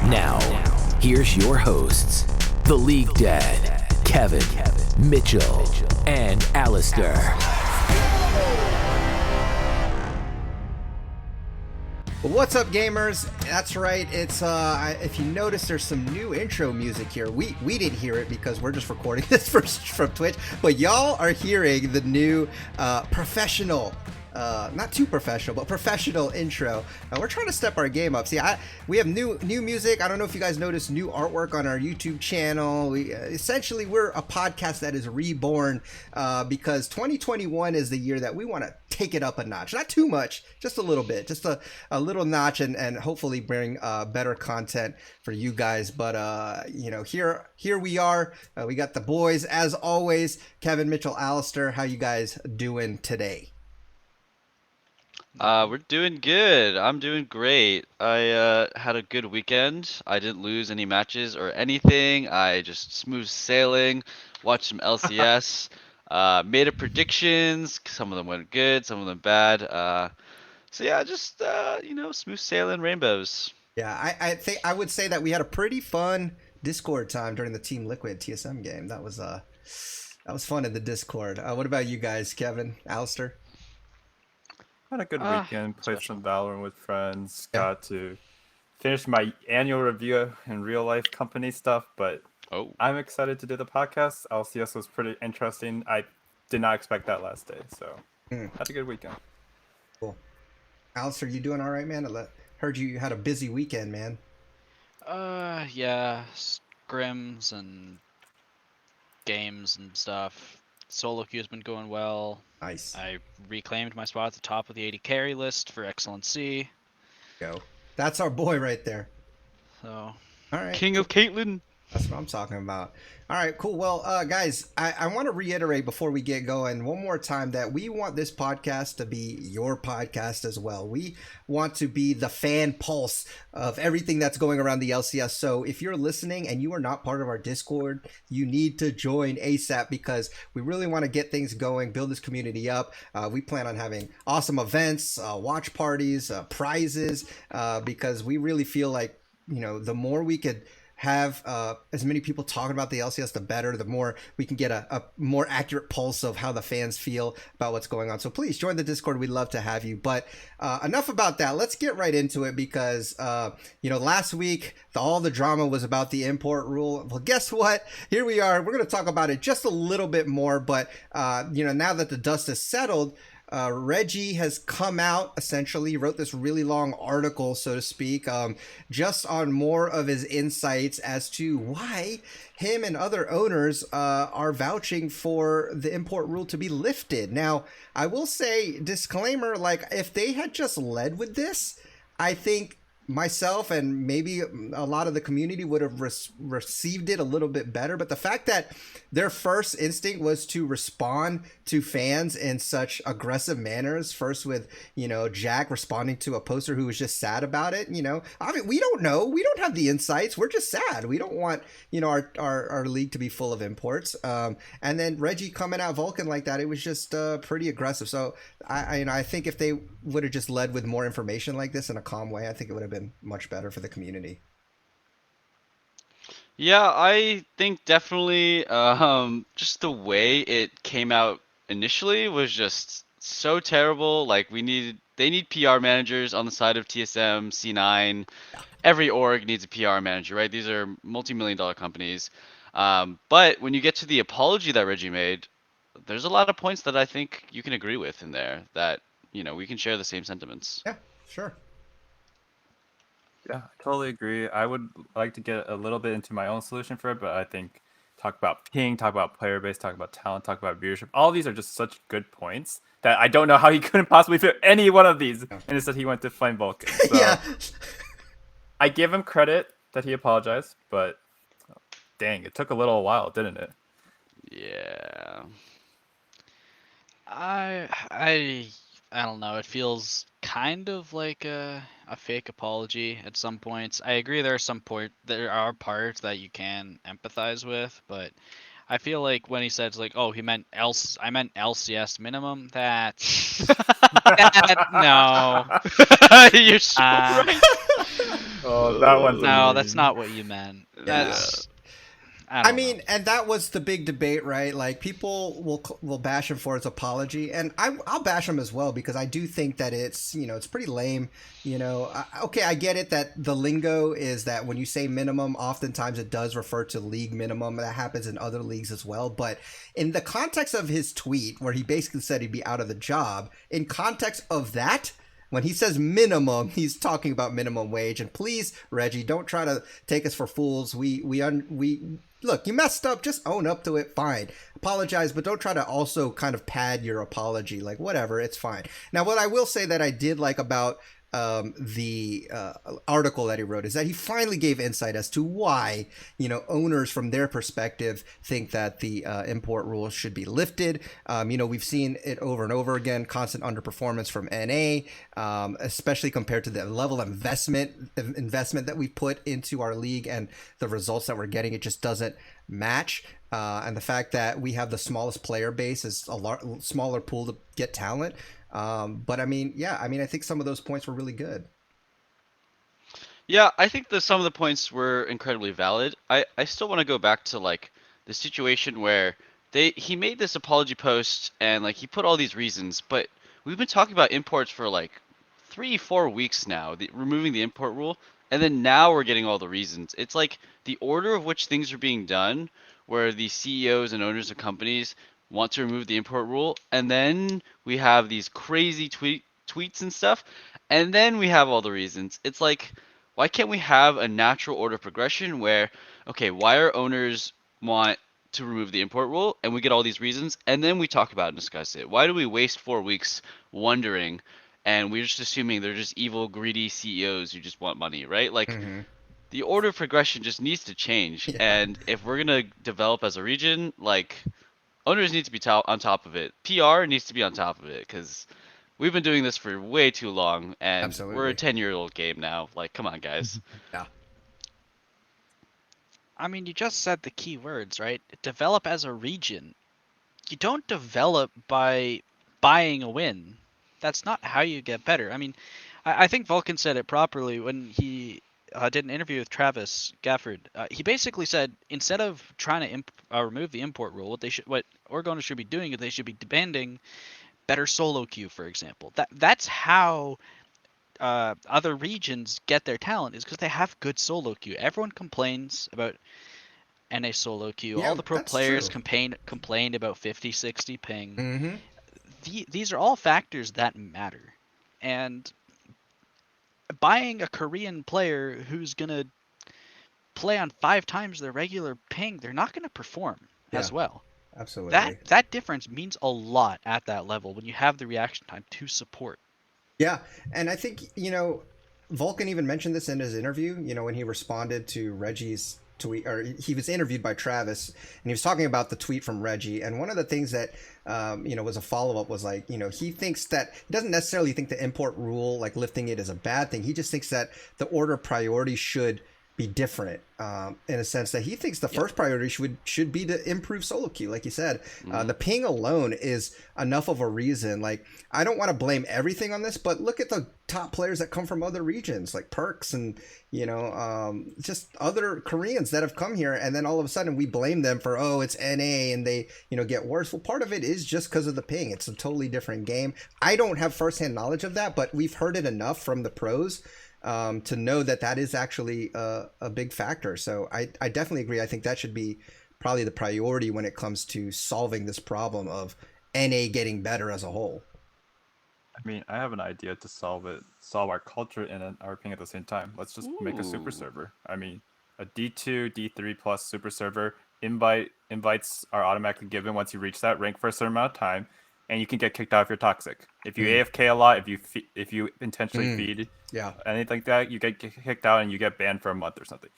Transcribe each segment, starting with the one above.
Now, here's your hosts, the League Dad, Kevin, Mitchell, and Alistair. What's up, gamers? That's right. It's if you notice, there's some new intro music here. We didn't hear it because we're just recording this from Twitch, but y'all are hearing the new professional. Not too professional, but professional intro. We're trying to step our game up. See, we have new music. I don't know if you guys noticed new artwork on our YouTube channel. Essentially, we're a podcast that is reborn because 2021 is the year that we want to take it up a notch. Not too much, just a little bit, just a little notch, and hopefully bring better content for you guys. But here we are. We got the boys as always. Kevin, Mitchell, Alistair. How you guys doing today? We're doing good. I'm doing great. I had a good weekend. I didn't lose any matches or anything. I just smooth sailing, watched some LCS, made a predictions. Some of them went good, some of them bad. So yeah, just smooth sailing rainbows. Yeah, I think I would say that we had a pretty fun Discord time during the Team Liquid TSM game. That was fun in the Discord. What about you guys, Kevin, Alistair? Had a good weekend, played some Valorant with friends, got to finish my annual review in real life company stuff, but I'm excited to do the podcast. LCS was pretty interesting. I did not expect that last day, so had a good weekend. Cool. Alistair, you doing all right, man? I heard you had a busy weekend, man. Yeah, scrims and games and stuff. Solo queue's been going well. Nice. I reclaimed my spot at the top of the 80 carry list for Excellency. Go. That's our boy right there. So, all right. King of Caitlyn. That's what I'm talking about. All right, cool. Well, guys, I want to reiterate before we get going one more time that we want this podcast to be your podcast as well. We want to be the fan pulse of everything that's going around the LCS. So if you're listening and you are not part of our Discord, you need to join ASAP because we really want to get things going, build this community up. We plan on having awesome events, watch parties, prizes, because we really feel like, the more we could have as many people talking about the LCS, the better, the more we can get a more accurate pulse of how the fans feel about what's going on. So please join the Discord. We'd love to have you. But enough about that. Let's get right into it because, last week, all the drama was about the import rule. Well, guess what? Here we are. We're going to talk about it just a little bit more. But, now that the dust has settled, Reggie has come out, essentially wrote this really long article, so to speak, just on more of his insights as to why him and other owners are vouching for the import rule to be lifted. Now, I will say, disclaimer, if they had just led with this, I think myself and maybe a lot of the community would have received it a little bit better. But the fact that their first instinct was to respond to fans in such aggressive manners, first with, Jack responding to a poster who was just sad about it, I mean, we don't know. We don't have the insights. We're just sad. We don't want, our league to be full of imports. And then Reggie coming out Vulcan like that, it was just pretty aggressive. So I think if they would have just led with more information like this in a calm way, I think it would have been much better for the community. Yeah, I think definitely just the way it came out initially was just so terrible. Like they need PR managers on the side of TSM, C9. Every org needs a PR manager, right? These are multi-million-dollar companies. But when you get to the apology that Reggie made, there's a lot of points that I think you can agree with in there that, we can share the same sentiments. Yeah, sure. Yeah, I totally agree. I would like to get a little bit into my own solution for it, but I think talk about ping, talk about player base, talk about talent, talk about viewership. All these are just such good points that I don't know how he couldn't possibly fit any one of these. And instead he went to Flame Vulcan. So yeah. I give him credit that he apologized, but dang, it took a little while, didn't it? Yeah. I don't know. It feels kind of like a fake apology at some points. I agree there are parts that you can empathize with, but I feel like when he said I meant LCS minimum, that no. You're so right. Oh, that one's No, that's mean. not what you meant. That's I mean, and that was the big debate, right? Like people will bash him for his apology, and I'll bash him as well because I do think that it's pretty lame. Okay, I get it that the lingo is that when you say minimum, oftentimes it does refer to league minimum. That happens in other leagues as well. But in the context of his tweet, where he basically said he'd be out of the job, in context of that. When he says minimum, he's talking about minimum wage. And please, Reggie, don't try to take us for fools. We look, you messed up. Just own up to it. Fine. Apologize, but don't try to also kind of pad your apology. Like, whatever, it's fine. Now, what I will say that I did like about the article that he wrote is that he finally gave insight as to why owners from their perspective think that the import rules should be lifted. We've seen it over and over again, constant underperformance from NA, especially compared to the level of investment that we put into our league and the results that we're getting. It just doesn't match. And the fact that we have the smallest player base is a smaller pool to get talent. But I think some of those points were really good. Yeah, I think that some of the points were incredibly valid. I still want to go back to like the situation where he made this apology post and like he put all these reasons, but we've been talking about imports for like 3-4 weeks now, removing the import rule, and then now we're getting all the reasons. It's like the order of which things are being done, where the CEOs and owners of companies want to remove the import rule, and then we have these crazy tweets and stuff, and then we have all the reasons. It's like, why can't we have a natural order progression where, okay, why are owners want to remove the import rule, and we get all these reasons, and then we talk about it and discuss it? Why do we waste 4 weeks wondering, and we're just assuming they're just evil, greedy CEOs who just want money, right? Like, the order of progression just needs to change, and if we're gonna develop as a region, like, owners need to be on top of it. PR needs to be on top of it, because we've been doing this for way too long, and we're a 10-year-old game now. Like, come on, guys. Yeah. I mean, you just said the key words, right? Develop as a region. You don't develop by buying a win. That's not how you get better. I mean, I think Vulcan said it properly when he did an interview with Travis Gafford. He basically said instead of trying to remove the import rule, what Oregoners should be doing is they should be demanding better solo queue, for example. That's how other regions get their talent, is because they have good solo queue. Everyone complains about NA solo queue. Yeah, all the pro that's players true. complained about 50, 60 ping. Mm-hmm. These are all factors that matter. And buying a Korean player who's going to play on 5 times their regular ping, they're not going to perform as well. Absolutely. That difference means a lot at that level when you have the reaction time to support. Yeah, and I think Vulcan even mentioned this in his interview. When he responded to Reggie's tweet, or he was interviewed by Travis, and he was talking about the tweet from Reggie. And one of the things that was a follow up was like, he thinks that he doesn't necessarily think the import rule, like lifting it, is a bad thing. He just thinks that the order of priority should be different, in a sense that he thinks the first priority should be to improve solo queue. Like you said, the ping alone is enough of a reason. Like, I don't want to blame everything on this, but look at the top players that come from other regions, like Perks and just other Koreans that have come here, and then all of a sudden we blame them for, oh, it's NA and they get worse. Well, part of it is just because of the ping. It's a totally different game. I don't have firsthand knowledge of that, but we've heard it enough from the pros to know that is actually a big factor. So I definitely agree. I think that should be probably the priority when it comes to solving this problem of NA getting better as a whole. I mean, I have an idea to solve our culture and our ping at the same time. Let's just make a super server. I mean, a D2, D3 plus super server. Invites are automatically given once you reach that rank for a certain amount of time, and you can get kicked out if you're toxic. If you AFK a lot, if you intentionally feed, anything like that, you get kicked out and you get banned for a month or something.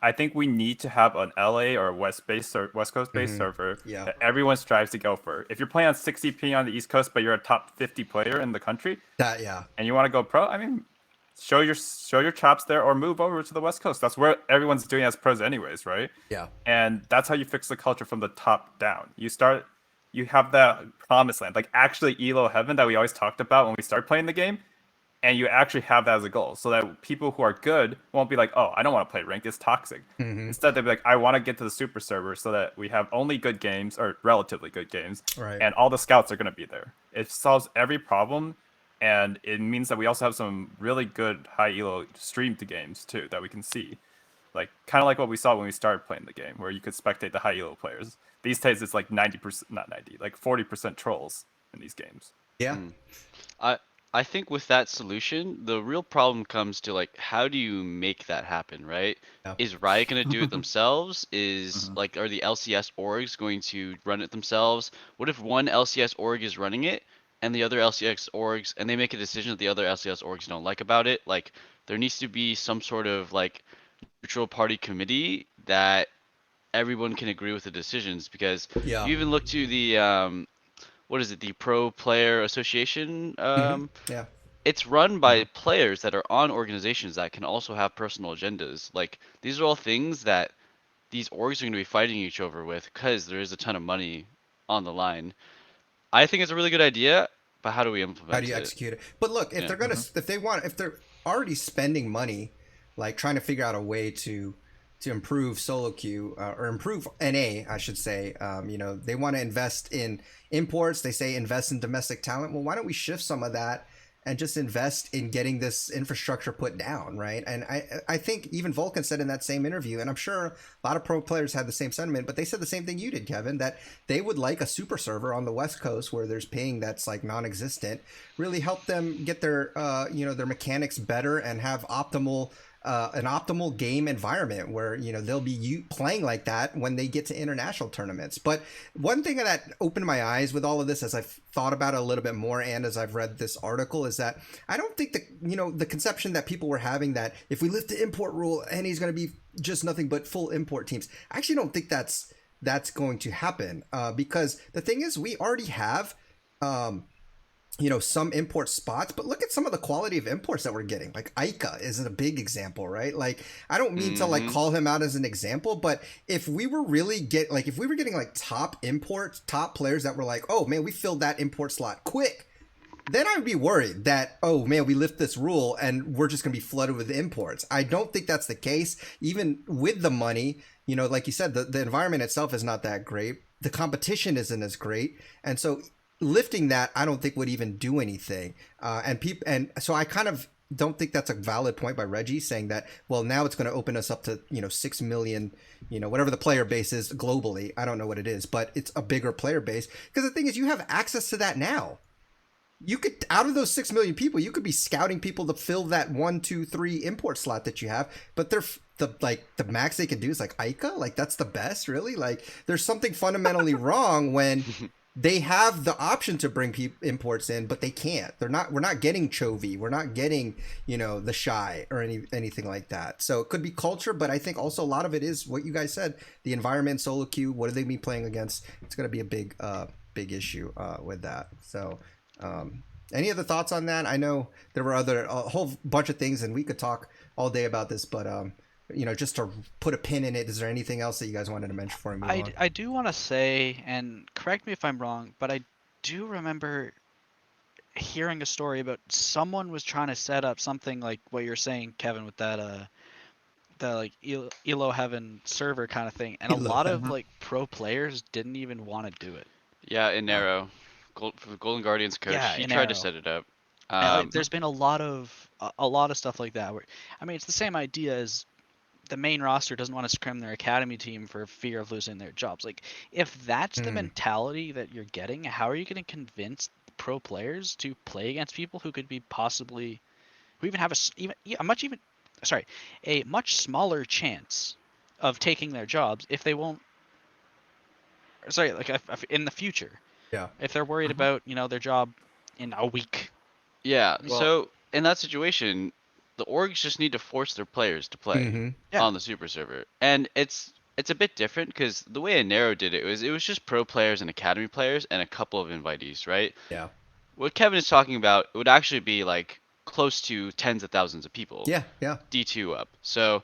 I think we need to have an LA or West Coast based server that everyone strives to go for. If you're playing on 60 ping on the East Coast, but you're a top 50 player in the country, and you want to go pro, I mean, show your chops there or move over to the West Coast. That's where everyone's doing as pros anyways, right? Yeah. And that's how you fix the culture from the top down. You have that promised land, like actually Elo heaven that we always talked about when we started playing the game. and you actually have that as a goal, so that people who are good won't be like, oh, I don't want to play ranked, it's toxic. Instead, they'll be like, I want to get to the super server so that we have only good games, or relatively good games, Right. and all the scouts are going to be there. It solves every problem, and it means that we also have some really good high elo streamed games too that we can see. Like kind of like what we saw when we started playing the game, where you could spectate the high elo players. These days it's like 90%, not 90, like 40% trolls in these games. Yeah. I I think with that solution, the real problem comes to like how do you make that happen, right? Yeah. Is Riot gonna do it themselves? Is Mhm. like are the LCS orgs going to run it themselves? What if one LCS org is running it and the other LCS orgs and they make a decision that the other LCS orgs don't like about it? Like there needs to be some sort of like neutral party committee that everyone can agree with the decisions because Yeah. you even look to the what is it, the Pro Player Association? Yeah. It's run by players that are on organizations that can also have personal agendas. Like these are all things that these orgs are going to be fighting each other with because there is a ton of money on the line. I think it's a really good idea, but how do we How do implement you it? execute it? But look, if Yeah. they're gonna, if they want, if they're already spending money, like trying to figure out a way to improve solo queue or improve NA, I should say. They want to invest in imports. They say invest in domestic talent. Well, why don't we shift some of that and just invest in getting this infrastructure put down, right? And I think even Vulcan said in that same interview, and I'm sure a lot of pro players had the same sentiment, but they said the same thing you did, Kevin, that they would like a super server on the West Coast where there's ping that's like non-existent, really help them get their their mechanics better and have an optimal game environment where they'll be playing like that when they get to international tournaments. But one thing that opened my eyes with all of this as I've thought about it a little bit more and as I've read this article is that I don't think the conception that people were having that if we lift the import rule and he's going to be just nothing but full import teams, I actually don't think that's going to happen because the thing is we already have some import spots, but look at some of the quality of imports that we're getting. Like Ica is a big example, right? Like I don't mean to like call him out as an example, but if we were getting like top imports, top players that were like, oh man, we filled that import slot quick, then I would be worried that, oh man, we lift this rule and we're just going to be flooded with imports. I don't think that's the case. Even with the money, like you said, the environment itself is not that great. The competition isn't as great. And so lifting that, I don't think would even do anything. And so I kind of don't think that's a valid point by Reggie saying that, well, now it's going to open us up to, 6 million, whatever the player base is globally. I don't know what it is, but it's a bigger player base. Because the thing is, you have access to that now. You could, out of those 6 million people, you could be scouting people to fill that 1, 2, 3 import slot that you have, but they're the max they can do is like Ica. Like that's the best, really. Like there's something fundamentally wrong when they have the option to bring imports in, but they can't. We're not getting Chovy. We're not getting, the Shy or anything like that. So it could be culture, but I think also a lot of it is what you guys said, the environment, solo queue. What are they be playing against? It's going to be a big issue with that. So any other thoughts on that? I know there were a whole bunch of things and we could talk all day about this, but just to put a pin in it, is there anything else that you guys wanted to mention before we move on? I do want to say, and correct me if I'm wrong, but I do remember hearing a story about someone was trying to set up something like what you're saying, Kevin, with that the like Elo Heaven server kind of thing, and a lot of like pro players didn't even want to do it. Yeah, in Arrow, Golden Guardians coach, Yeah, he in tried to Arrow. set it up. There's been a lot of stuff like that. Where, I mean, it's the same idea as the main roster doesn't want to scrim their academy team for fear of losing their jobs. Like, if that's the mentality that you're getting, how are you going to convince pro players to play against people who could be possibly, who even have a much smaller chance of taking their jobs if they won't, in the future, Yeah. if they're worried about, their job in a week. Yeah, Well, so in that situation, the orgs just need to force their players to play Yeah. on the super server. And it's a bit different because the way Anero did it was just pro players and academy players and a couple of invitees, right? Yeah. What Kevin is talking about would actually be like close to tens of thousands of people, Yeah. Yeah. D2 up. So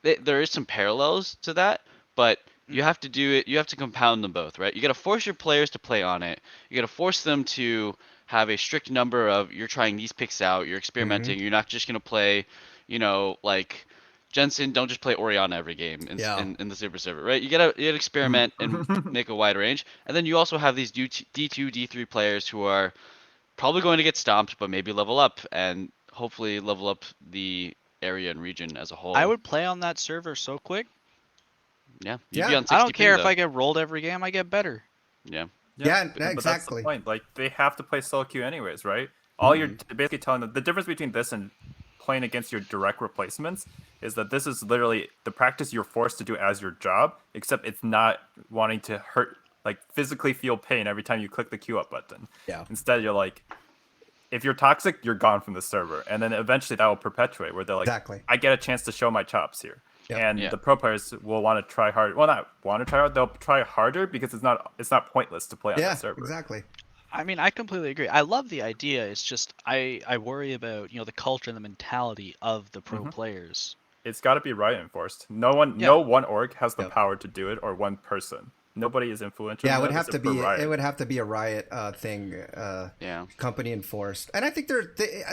there is some parallels to that, but you have to do it. You have to compound them both, right? You got to force your players to play on it. You got to force them to have a strict number of you're trying these picks out, you're experimenting, you're not just gonna play, like Jensen, don't just play Oriana every game in the Super Server, right? You gotta experiment and make a wide range. And then you also have these D2, D3 players who are probably going to get stomped, but maybe level up and hopefully level up the area and region as a whole. I would play on that server so quick. Yeah, you'd be on 60 I don't care though. if I get rolled every game, I get better. Yeah. Yeah, but exactly. That's the point. Like, they have to play solo queue anyways, right? All you're basically telling them, the difference between this and playing against your direct replacements is that this is literally the practice you're forced to do as your job, except it's not wanting to hurt, like physically feel pain every time you click the queue up button. Yeah. Instead, you're like, if you're toxic, you're gone from the server. And then eventually that will perpetuate where they're like, Exactly. I get a chance to show my chops here. Yep. And the pro players will want to try hard. Well, not want to try hard. They'll try harder because it's not pointless to play on that server. Exactly. I mean, I completely agree. I love the idea. It's just I worry about the culture and the mentality of the pro players. It's got to be riot enforced. No one org has the power to do it, or one person. Nobody is influential. Yeah, it would have to be. It would have to be a riot thing. Company enforced, and I think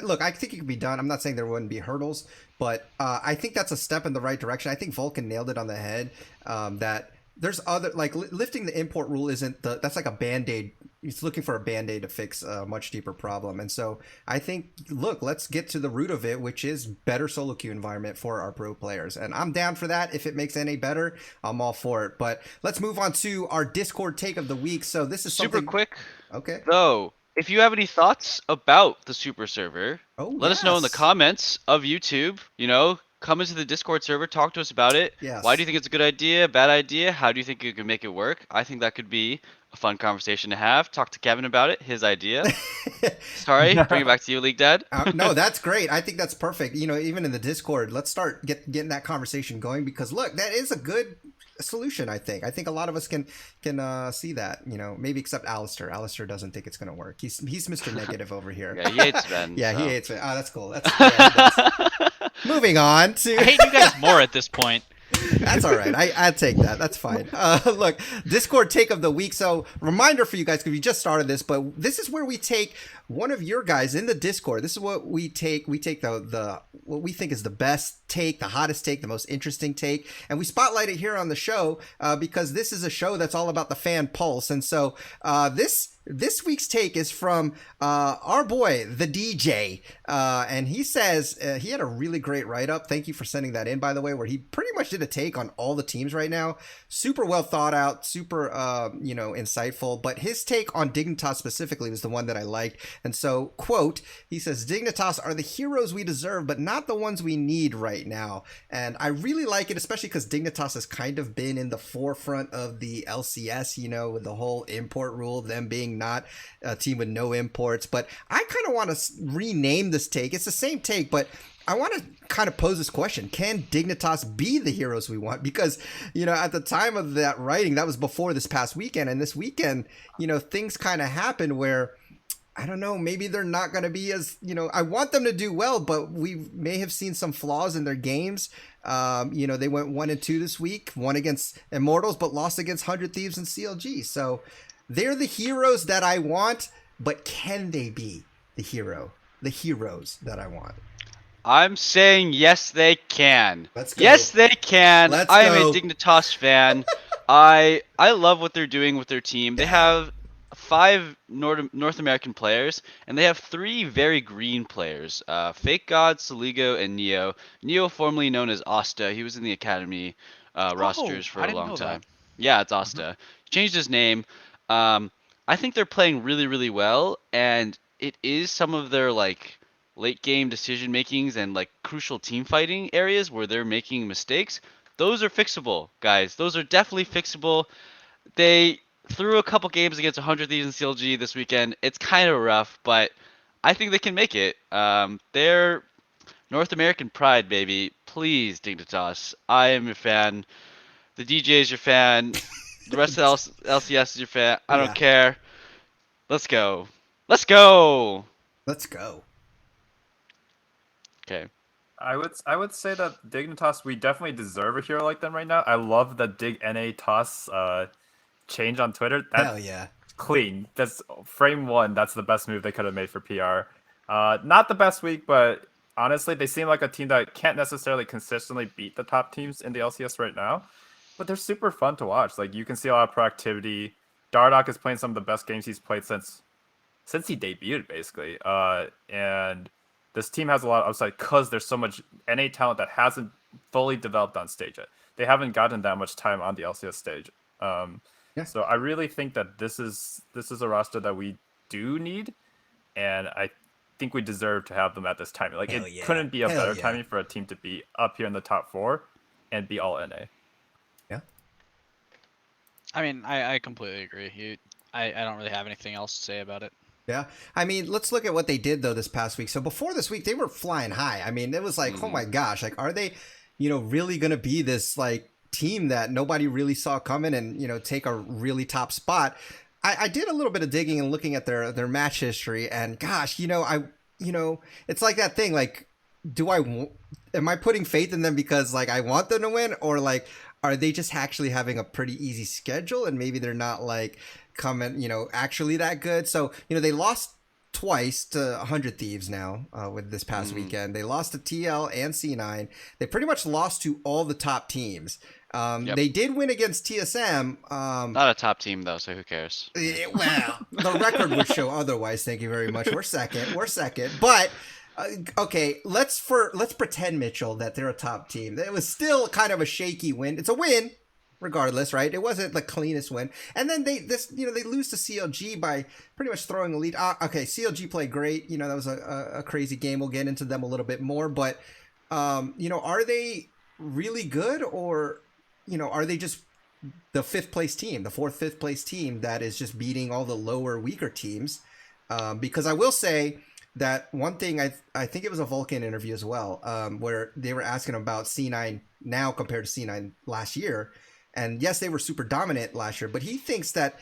look. I think it could be done. I'm not saying there wouldn't be hurdles, but I think that's a step in the right direction. I think Vulcan nailed it on the head. That there's other lifting the import rule isn't that's like a band-aid. It's looking for a band-aid to fix a much deeper problem. And so I think, look, let's get to the root of it, which is better solo queue environment for our pro players. And I'm down for that. If it makes NA better, I'm all for it. But let's move on to our Discord take of the week. So this is super quick. Okay. Though, if you have any thoughts about the Super Server, let us know in the comments of YouTube. Come into the Discord server, talk to us about it. Yes. Why do you think it's a good idea, bad idea? How do you think you can make it work? I think that could be a fun conversation to have. Talk to Kevin about it, his idea. Sorry, bring it back to you, League Dad. No, that's great. I think that's perfect. Even in the Discord, let's start getting that conversation going because, look, that is a good solution, I think. I think a lot of us can see that, maybe except Alistair. Alistair doesn't think it's going to work. He's Mr. Negative over here. Yeah, he hates Ben. Yeah, so. He hates Ben. Oh, that's cool. Moving on to... I hate you guys more at this point. That's all right. I'd take that. That's fine. Look, Discord take of the week. So reminder for you guys, because we just started this, but this is where we take one of your guys in the Discord. This is what we take. We take the what we think is the best take, the hottest take, the most interesting take, and we spotlight it here on the show because this is a show that's all about the fan pulse. And so this week's take is from our boy, the DJ, and he says he had a really great write-up. Thank you for sending that in, by the way, where he pretty much did a take on all the teams right now. Super well thought out, super insightful. But his take on Dignitas specifically was the one that I liked. And so, quote, he says, Dignitas are the heroes we deserve, but not the ones we need right now. And I really like it, especially because Dignitas has kind of been in the forefront of the LCS, with the whole import rule, them being not a team with no imports. But I kind of want to rename this take. It's the same take, but I want to kind of pose this question. Can Dignitas be the heroes we want? Because, at the time of that writing, that was before this past weekend. And this weekend, things kind of happened where, I don't know, maybe they're not going to be as, I want them to do well, but we may have seen some flaws in their games. They went 1-2 this week, won against Immortals, but lost against 100 Thieves and CLG. So they're the heroes that I want, but can they be the heroes that I want? I'm saying yes, they can. Let's go. Yes, they can. Let's I am go. a Dignitas fan. I love what they're doing with their team. They have 5 North American players, and they have 3 very green players. Fake God, Saligo, and Neo. Neo, formerly known as Asta. He was in the Academy rosters for a long time. Yeah, it's Asta. He changed his name. I think they're playing really, really well, and it is some of their late game decision makings and crucial team fighting areas where they're making mistakes. Those are fixable, guys. Those are definitely fixable. They threw a couple games against 100 Thieves and CLG this weekend. It's kind of rough, but I think they can make it. They're North American pride, baby. Please, Dignitas. I am your fan. The DJ is your fan. The rest of the LCS is your fan. I don't care. Let's go. Let's go. Let's go. Okay. I would say that Dignitas, we definitely deserve a hero like them right now. I love the Dig NA Toss change on Twitter. Hell yeah. clean. That's frame one. That's the best move they could have made for PR. Not the best week, but honestly, they seem like a team that can't necessarily consistently beat the top teams in the LCS right now. But they're super fun to watch. Like you can see a lot of proactivity. Dardoch is playing some of the best games he's played since he debuted, basically. And this team has a lot of upside because there's so much NA talent that hasn't fully developed on stage yet. They haven't gotten that much time on the LCS stage. So I really think that this is a roster that we do need, and I think we deserve to have them at this timing. Like couldn't be a better timing for a team to be up here in the top 4 and be all NA. Yeah. I mean, I completely agree. I don't really have anything else to say about it. Yeah. I mean, let's look at what they did, though, this past week. So before this week, they were flying high. I mean, it was like, oh my gosh, like, are they, really going to be this, like, team that nobody really saw coming and, take a really top spot? I did a little bit of digging and looking at their match history. And gosh, it's like that thing, like, am I putting faith in them because, like, I want them to win? Or, like, are they just actually having a pretty easy schedule and maybe they're not, like, coming, actually that good? So, they lost twice to 100 Thieves now with this past weekend. They lost to TL and C9. They pretty much lost to all the top teams. They did win against TSM. Not a top team, though, so who cares? Well, the record would show otherwise. Thank you very much. We're second. But okay, let's pretend, Mitchell, that they're a top team. It was still kind of a shaky win. It's a win, regardless, right? It wasn't the cleanest win. And then they lose to CLG by pretty much throwing a lead. Okay, CLG played great. That was a crazy game. We'll get into them a little bit more. But are they really good, or are they just the fifth place team that is just beating all the lower, weaker teams? Because I will say that one thing, I think it was a Vulcan interview as well, where they were asking about C9 now compared to C9 last year. And yes, they were super dominant last year, but he thinks that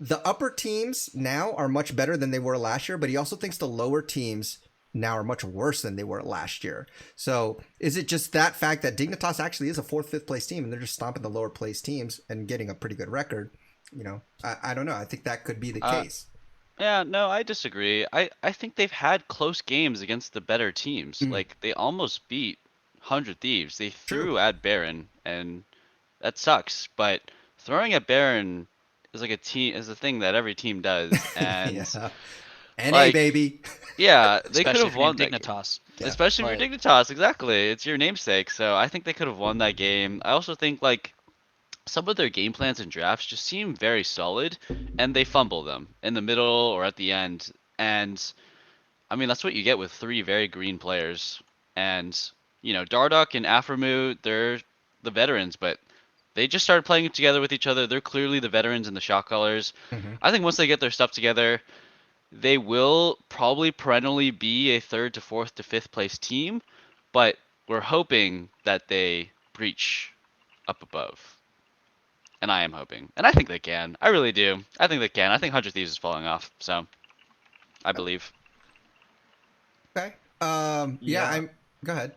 the upper teams now are much better than they were last year, but he also thinks the lower teams now are much worse than they were last year. So is it just that fact that Dignitas actually is a 4th, 5th place team and they're just stomping the lower place teams and getting a pretty good record? I don't know. I think that could be the case. Yeah, no, I disagree. I think they've had close games against the better teams. Like, they almost beat 100 Thieves. They threw at Baron, and that sucks. But throwing at Baron is like a thing that every team does. And NA, baby. Yeah, they could have won Dignitas. Especially if you're Dignitas, exactly. It's your namesake. So I think they could have won that game. I also think, like, some of their game plans and drafts just seem very solid, and they fumble them in the middle or at the end. And I mean, that's what you get with 3 very green players. And Dardoch and Aframu, they're the veterans, but they just started playing together with each other. They're clearly the veterans and the shot callers. I think once they get their stuff together, they will probably perennially be a 3rd to 4th to 5th place team, but we're hoping that they breach up above. And I am hoping. And I think they can. I really do. I think they can. I think 100 Thieves is falling off. So, I believe. Okay. Go ahead.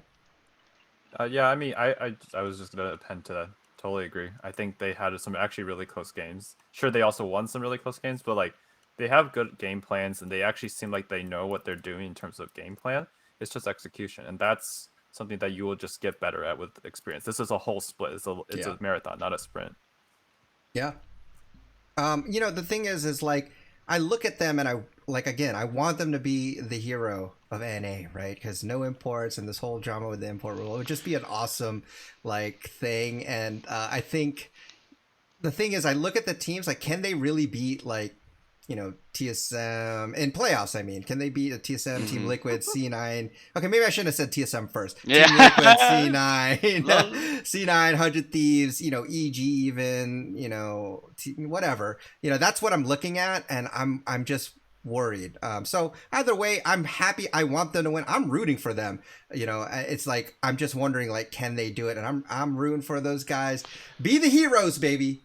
Yeah, I mean, I was just going to append to that. Totally agree. I think they had some actually really close games. Sure, they also won some really close games, but, like, they have good game plans, and they actually seem like they know what they're doing in terms of game plan. It's just execution. And that's something that you will just get better at with experience. This is a whole split. It's a marathon, not a sprint. Yeah. The thing is like, I look at them and I want them to be the hero of NA, right? Because no imports and this whole drama with the import rule, it would just be an awesome, like, thing. And I think the thing is, I look at the teams, like, can they really beat, like, TSM in playoffs? I mean, can they beat a TSM, Team Liquid, C9? Okay, maybe I shouldn't have said TSM first. Yeah. Team Liquid, C9, C9, 100 Thieves, EG even, whatever. That's what I'm looking at, and I'm just worried. So either way, I'm happy. I want them to win. I'm rooting for them. It's like, I'm just wondering, like, can they do it? And I'm rooting for those guys. Be the heroes, baby.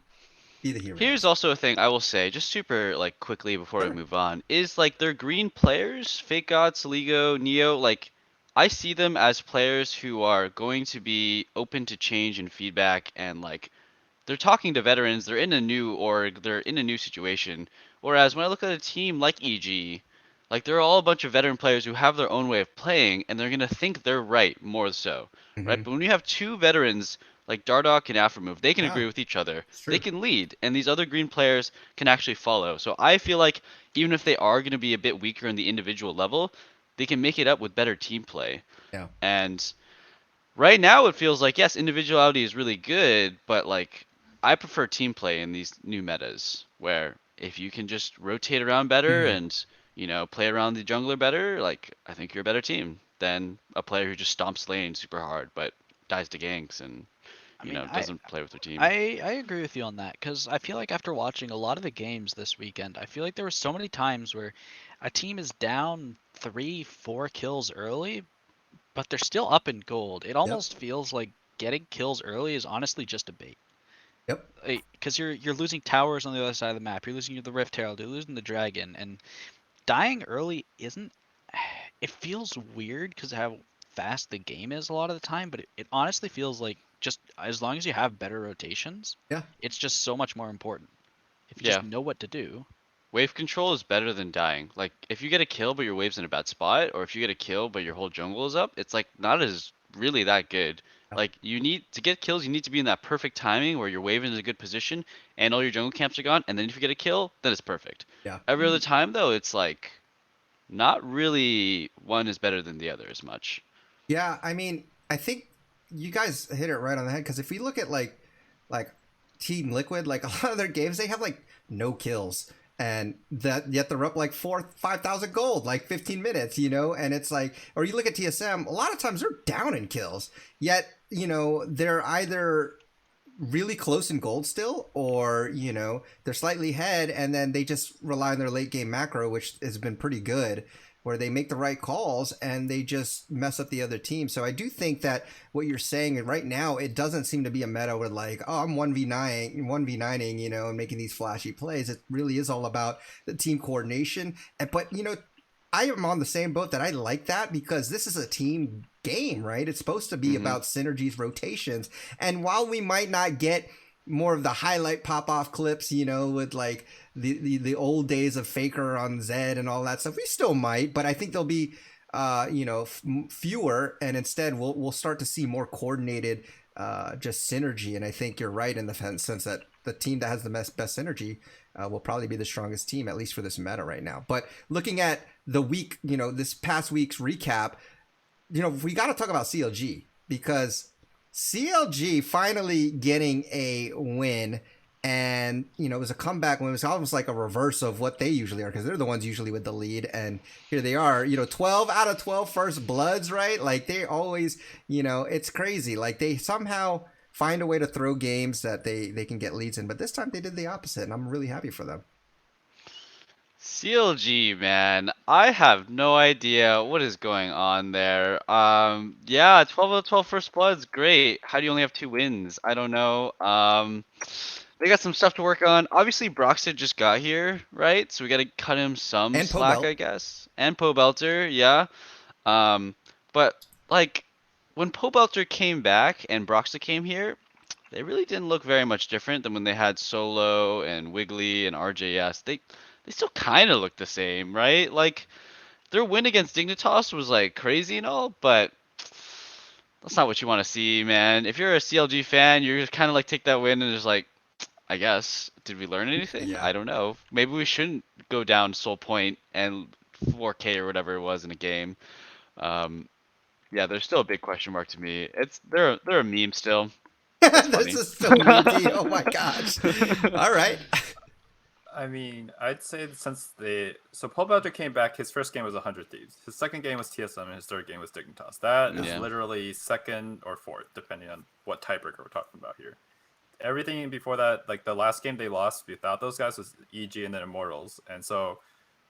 Be the hero. Here's also a thing I will say, just super, like, quickly before we move on, is, like, their green players, Fake God, Saligo, Neo, like, I see them as players who are going to be open to change and feedback, and, like, they're talking to veterans, they're in a new org, they're in a new situation. Whereas when I look at a team like EG, like they're all a bunch of veteran players who have their own way of playing, and they're gonna think they're right more so, right? But when you have two veterans like Dardoch and Afromove, they can agree with each other. They can lead, and these other green players can actually follow. So I feel like even if they are going to be a bit weaker in the individual level, they can make it up with better team play. Yeah. And right now it feels like yes, individuality is really good, but like I prefer team play in these new metas where if you can just rotate around better and play around the jungler better, like I think you're a better team than a player who just stomps lane super hard but dies to ganks and doesn't play with their team. I agree with you on that because I feel like after watching a lot of the games this weekend, I feel like there were so many times where a team is down 3-4 kills early, but they're still up in gold. It almost feels like getting kills early is honestly just a bait. Yep. Because you're losing towers on the other side of the map. You're losing the Rift Herald. You're losing the Dragon, and dying early isn't. It feels weird because of how fast the game is a lot of the time, but it honestly feels like just as long as you have better rotations, it's just so much more important. If you just know what to do. Wave control is better than dying. Like, if you get a kill but your wave's in a bad spot, or if you get a kill but your whole jungle is up, it's like not as really that good. Like, you need to get kills, you need to be in that perfect timing where your wave is in a good position and all your jungle camps are gone, and then if you get a kill, then it's perfect. Every other time though, it's like not really one is better than the other as much. Yeah, I mean, I think you guys hit it right on the head because if we look at like Team Liquid, like a lot of their games, they have like no kills. And that yet they're up like 5,000 gold, like 15 minutes, and it's like, or you look at TSM, a lot of times they're down in kills, yet, they're either really close in gold still, or, they're slightly ahead and then they just rely on their late game macro, which has been pretty good, where they make the right calls and they just mess up the other team. So I do think that what you're saying right now, it doesn't seem to be a meta where like, oh, I'm 1v9ing, and making these flashy plays. It really is all about the team coordination. But, I am on the same boat that I like that because this is a team game, right? It's supposed to be about synergies, rotations. And while we might not get more of the highlight pop-off clips, with like the old days of Faker on Zed and all that stuff, we still might, but I think there'll be fewer, and instead we'll start to see more coordinated just synergy. And I think you're right in the sense that the team that has the best synergy will probably be the strongest team, at least for this meta right now. But looking at the week, this past week's recap, we got to talk about CLG because CLG finally getting a win, and it was a comeback when it was almost like a reverse of what they usually are because they're the ones usually with the lead, and here they are, 12 out of 12 first bloods, right? Like they always, it's crazy, like they somehow find a way to throw games that they can get leads in, but this time they did the opposite, and I'm really happy for them. CLG, man, I have no idea what is going on there. Yeah, 12 out of 12 first blood's great. How do you only have 2 wins? I don't know. They got some stuff to work on. Obviously, Broxton just got here, right? So we got to cut him some and slack, I guess. And Pobelter, yeah. But like when Pobelter came back and Broxton came here, they really didn't look very much different than when they had Solo and Wiggly and RJS. They still kind of look the same, right? Like their win against Dignitas was like crazy and all, but that's not what you want to see, man. If you're a CLG fan, you're just kind of like take that win and just like, I guess, did we learn anything? I don't know. Maybe we shouldn't go down Soul Point and 4K or whatever it was in a game. Yeah, there's still a big question mark to me. They're a meme still. This is so weird. Oh my gosh. All right. I mean, I'd say since Pobelter came back, his first game was 100 Thieves. His second game was TSM, and his third game was Dignitas. That is literally second or fourth, depending on what tiebreaker we're talking about here. Everything before that, like the last game they lost without those guys was EG and then Immortals. And so,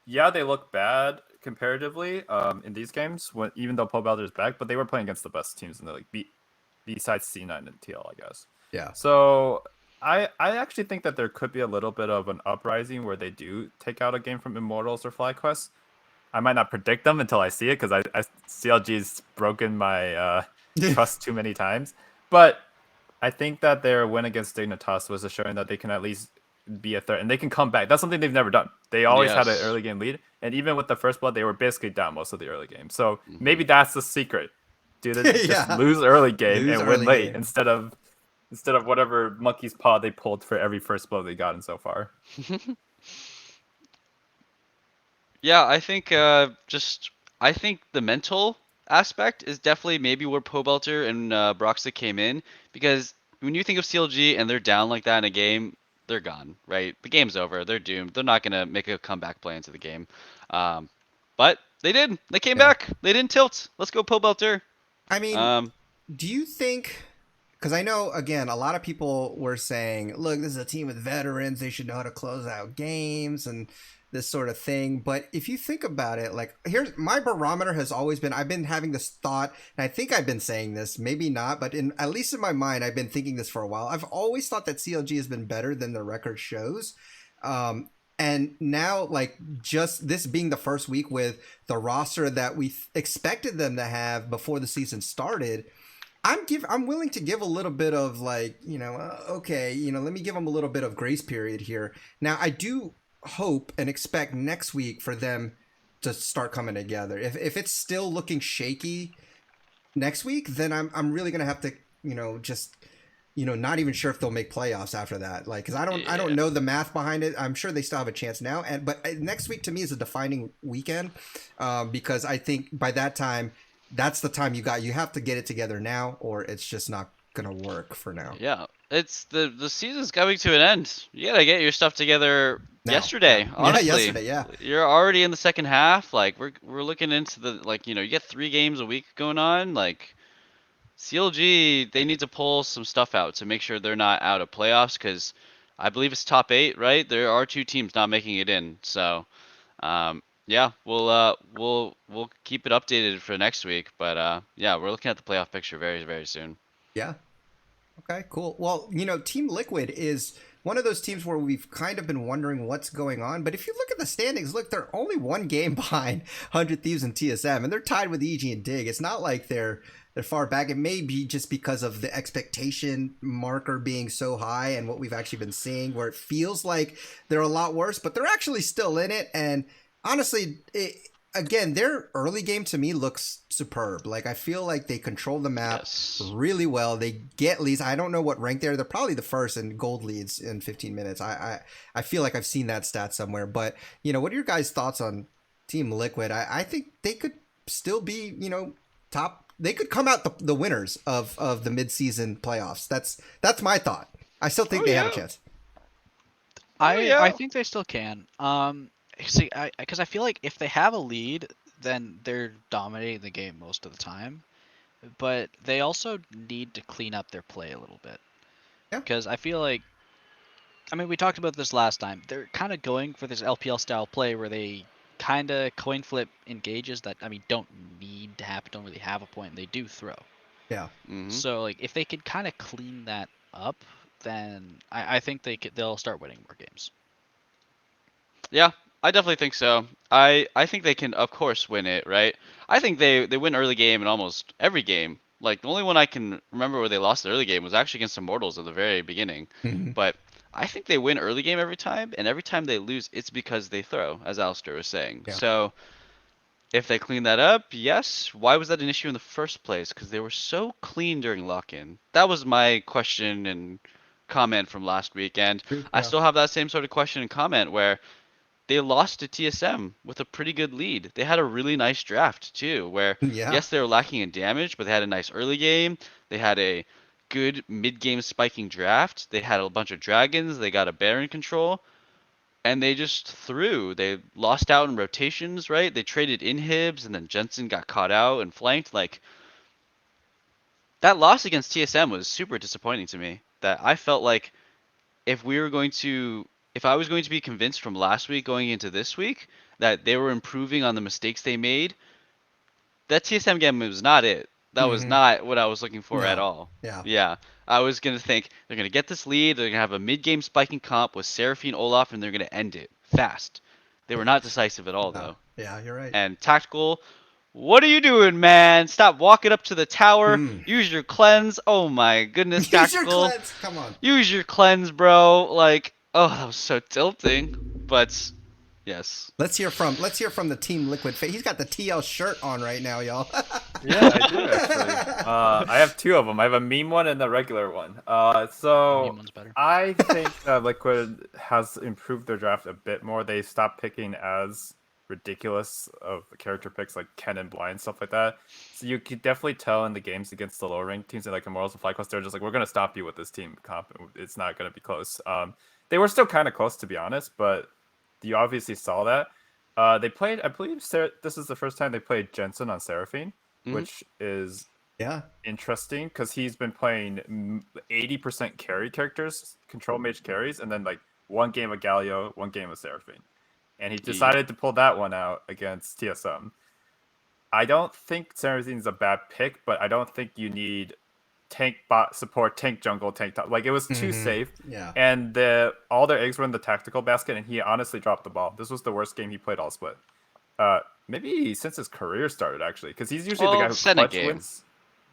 yeah, they look bad comparatively in these games, even though Pobelter's back, but they were playing against the best teams in the league, besides C9 and TL, I guess. Yeah. So I actually think that there could be a little bit of an uprising where they do take out a game from Immortals or FlyQuest. I might not predict them until I see it because CLG's broken my trust too many times. But I think that their win against Dignitas was a showing that they can at least be a threat and they can come back. That's something they've never done. They always had an Yes. early game lead, and even with the first blood, they were basically down most of the early game. So Hmm. maybe that's the secret. Do the just Yeah, lose early game lose and win early late game. instead of whatever monkey's paw they pulled for every first blow they gotten so far. Yeah, I think I think the mental aspect is definitely maybe where Pobelter and Broxah came in, because when you think of CLG and they're down like that in a game, they're gone, right? The game's over. They're doomed. They're not gonna make a comeback play into the game. Um, but they did. They came Yeah. back. They didn't tilt. Let's go Pobelter. I mean, Um, do you think? Because I know, again, a lot of people were saying, look, this is a team with veterans. They should know how to close out games and this sort of thing. But if you think about it, like, here's my barometer has always been, I've been having this thought, and I think I've been saying this, maybe not, but in at least in my mind, I've been thinking this for a while. I've always thought that CLG has been better than the record shows. And now, like, just this being the first week with the roster that we expected them to have before the season started, I'm willing to give a little bit of, like, okay, let me give them a little bit of grace period here. Now I do hope and expect next week for them to start coming together. If it's still looking shaky next week, then I'm really gonna have to just not even sure if they'll make playoffs after that. Like, because I don't yeah. know the math behind it. I'm sure they still have a chance now, but next week to me is a defining weekend, because I think by that time, that's the time you have to get it together now, or it's just not gonna work for now. Yeah, it's the season's coming to an end. You gotta get your stuff together Now, yeah, yesterday. yeah, Honestly, yesterday, yeah, you're already in the second half. Like we're looking into the you get 3 games a week going on. Like CLG, they need to pull some stuff out to make sure they're not out of playoffs, because I believe it's top 8, right? There are 2 teams not making it in. So yeah, we'll keep it updated for next week. But yeah, we're looking at the playoff picture very very soon. yeah. Okay, cool. Well, Team Liquid is one of those teams where we've kind of been wondering what's going on. But if you look at the standings, look, they're only one game behind 100 Thieves and TSM, and they're tied with EG and Dig. It's not like they're far back. It may be just because of the expectation marker being so high and what we've actually been seeing, where it feels like they're a lot worse, but they're actually still in it. And honestly, again, their early game to me looks superb. Like, I feel like they control the map Yes. really well. They get leads. I don't know what rank they're. They're probably the first in gold leads in 15 minutes. I feel like I've seen that stat somewhere. But what are your guys' thoughts on Team Liquid? I think they could still be top. They could come out the winners of the mid-season playoffs. That's my thought. I still think Oh they have a yeah. chance. Oh I yeah. think they still can. See, because I feel like if they have a lead, then they're dominating the game most of the time. But they also need to clean up their play a little bit. Yeah. Because I feel like, I mean, we talked about this last time. They're kind of going for this LPL style play where they kind of coin flip engages that, I mean, don't need to happen, don't really have a point, and they do throw. Yeah. Hmm. So, like, if they could kind of clean that up, then I think they'll start winning more games. Yeah, I definitely think so. I think they can, of course, win it, right? I think they win early game in almost every game. Like the only one I can remember where they lost the early game was actually against Immortals at the very beginning. But I think they win early game every time, and every time they lose, it's because they throw, as Alistair was saying. Yeah. So if they clean that up, yes. Why was that an issue in the first place? Because they were so clean during lock-in. That was my question and comment from last week, and I Yeah. still have that same sort of question and comment where they lost to TSM with a pretty good lead. They had a really nice draft too, where Yeah. yes, they were lacking in damage, but they had a nice early game. They had a good mid-game spiking draft. They had a bunch of dragons. They got a Baron control, and they just threw. They lost out in rotations, right? They traded inhibs, and then Jensen got caught out and flanked. Like that loss against TSM was super disappointing to me. That I felt like if we were going to if I was going to be convinced from last week going into this week that they were improving on the mistakes they made, that TSM game was not it. That was Hmm. not what I was looking for at No. all. Yeah. Yeah. I was gonna think they're gonna get this lead, they're gonna have a mid-game spiking comp with Seraphine Olaf, and they're gonna end it fast. They were not decisive at all No. though. Yeah. You're right. And tactical, What are you doing, man? Stop walking up to the tower. Mm. Use your cleanse. Oh my goodness, Use your tactical. cleanse. Come on. Use your cleanse, bro. Like, oh, that was so tilting. But yes. Let's hear from the Team Liquid face. He's got the TL shirt on right now, y'all. Yeah, I do actually. I have two of them. I have a meme one and a regular one. So Meme one's better. I think Liquid has improved their draft a bit more. They stopped picking as ridiculous of character picks like Ken and Blind, stuff like that. So you could definitely tell in the games against the lower ranked teams like Immortals and FlyQuest, they're just like, we're gonna stop you with this team comp. It's not gonna be close. They were still kind of close to be honest, but you obviously saw that. They played, I believe, this is the first time they played Jensen on Seraphine, which is interesting because he's been playing 80% carry characters, control mage carries, and then like one game of Galio, one game of Seraphine. And he decided to pull that one out against TSM. I don't think Seraphine's a bad pick, but I don't think you need tank bot support, tank jungle, tank top. Like it was too safe. Yeah. And all their eggs were in the tactical basket, and he honestly dropped the ball. This was the worst game he played all split. Maybe since his career started actually, because he's usually the guy who Senate clutch wins.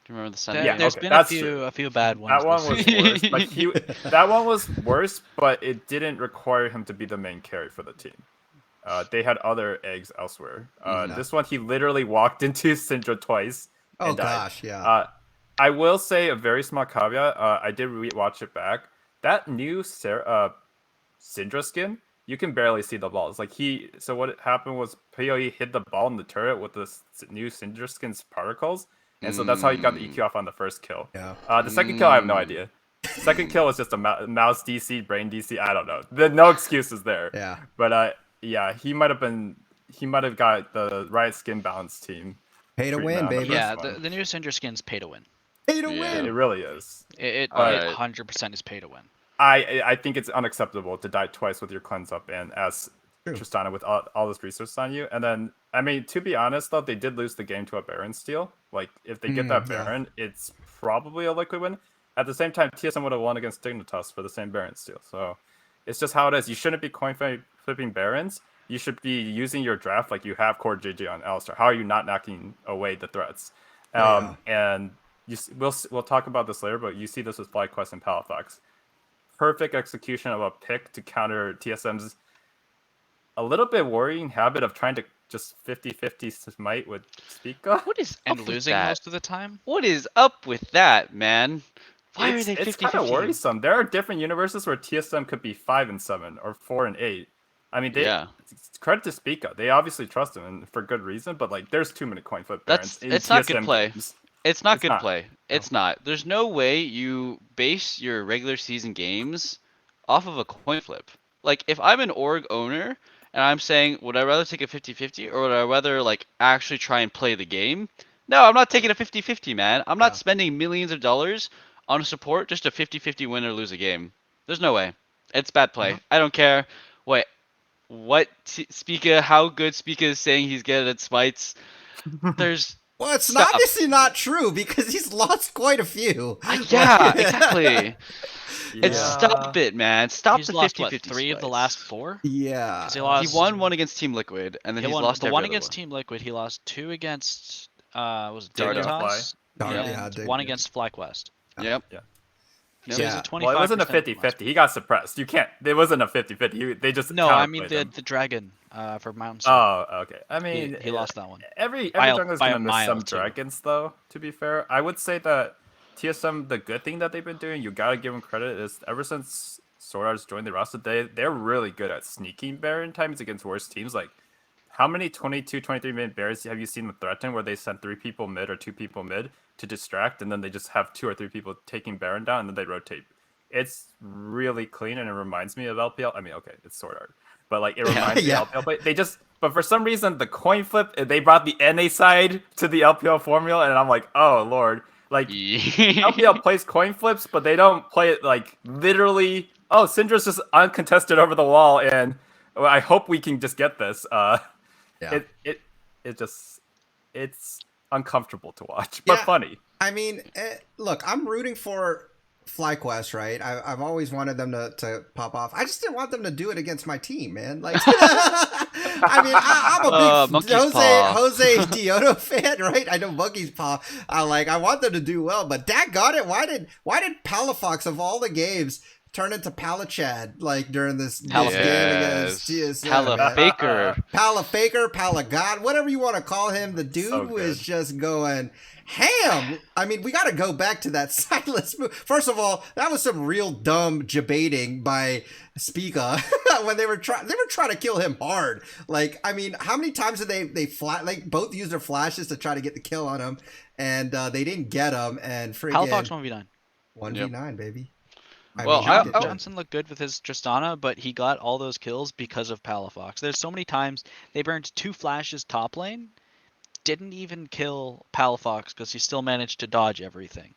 Do you remember the Senate? Yeah, There's okay, been that's a few bad ones. That one this was season. worse. But that one was worse, but it didn't require him to be the main carry for the team. They had other eggs elsewhere. This one, he literally walked into Syndra twice. Oh and died. gosh, yeah. I will say a very small caveat. I did watch it back. That new Syndra skin, you can barely see the balls. Like so what happened was PoE hit the ball in the turret with the new Syndra skin's particles, and so that's how he got the EQ off on the first kill. Yeah. The second kill, I have no idea. Second kill was just a mouse DC, brain DC. I don't know. No excuses there. Yeah. But yeah, he might have got the right skin balance team. Pay to win, baby. Yeah, the new Syndra skin's pay to win. Pay to win. It really is. It 100% is pay to win. I think it's unacceptable to die twice with your cleanse up and as Tristana with all this resources on you. And then, I mean, to be honest though, they did lose the game to a Baron steal. Like, if they get that Baron, it's probably a Liquid win. At the same time, TSM would have won against Dignitas for the same Baron steal. So it's just how it is. You shouldn't be coin flipping Barons. You should be using your draft like you have core JJ on Alistar. How are you not knocking away the threats? And we'll talk about this later, but you see this with FlyQuest and Palafox. Perfect execution of a pick to counter TSM's a little bit worrying habit of trying to just 50-50 smite with Spica. What is and losing most of the time? What is up with that, man? Why are they 50-50? It's kind of worrisome. There are different universes where TSM could be 5-7 or 4-8. I mean, it's credit to Spica. They obviously trust him, and for good reason. But like, there's too many coin flip Barons. It's not good play. Games. It's not good play. It's not. There's no way you base your regular season games off of a coin flip. Like, if I'm an org owner and I'm saying, would I rather take a 50-50 or would I rather like actually try and play the game? No, I'm not taking a 50-50, man. I'm not spending millions of dollars on a support just a 50-50 win or lose a game. There's no way. It's bad play. I don't care what Spica, how good Spica is saying he's good at smites. There's Well, it's obviously not true because he's lost quite a few. Yeah, exactly. Stop it, man. Stop He's the lost 50-50 3 of the last 4? Yeah. He won one against Team Liquid, and then he's lost the every one other against one. Team Liquid. He lost 2 against was it Dark Dignitas? and one against FlyQuest. Yep. Yeah. So Yeah. a 25% Well, it wasn't a 50-50. He got suppressed. You can't. It wasn't a 50-50. They just No, I mean counterplayed him. the dragon for Mountain Sea. Oh, okay. I mean, he lost that one. Every By jungler's a gonna miss mile, some too. dragons, though. To be fair, I would say that TSM, the good thing that they've been doing, you gotta give them credit, is ever since Sword Art's joined the roster, they're really good at sneaking Baron times against worse teams. Like, how many 22, 23-minute Barons have you seen them threaten where they send 3 people mid or 2 people mid to distract, and then they just have 2 or 3 people taking Baron down, and then they rotate? It's really clean, and it reminds me of LPL. I mean, okay, it's Sword Art, but like it reminds me of LPL. But but for some reason, the coin flip, they brought the NA side to the LPL formula, and I'm like, oh lord, like LPL plays coin flips, but they don't play it like literally. Oh, Syndra's just uncontested over the wall, and I hope we can just get this. It's uncomfortable to watch, but funny. I mean, look, I'm rooting for FlyQuest, right? I've always wanted them to pop off. I just didn't want them to do it against my team, man. Like, I mean, I'm a big Monkey's Paw. Jose Dioto fan, right? I know Monkey's Paw. I want them to do well, but Dak got it. Why did Palafox of all the games turn into Palachad like during this game against TSM? Palafaker. Palafaker, Palagod, whatever you want to call him. The dude was just going ham. I mean, we got to go back to that sightless move. First of all, that was some real dumb debating by Spica when they were trying to kill him hard. Like, I mean, how many times did they both used their flashes to try to get the kill on him, and they didn't get him. And freaking Palafox 1v9. 1v9, baby. Johnson looked good with his Tristana, but he got all those kills because of Palafox. There's so many times they burned 2 flashes top lane, didn't even kill Palafox because he still managed to dodge everything.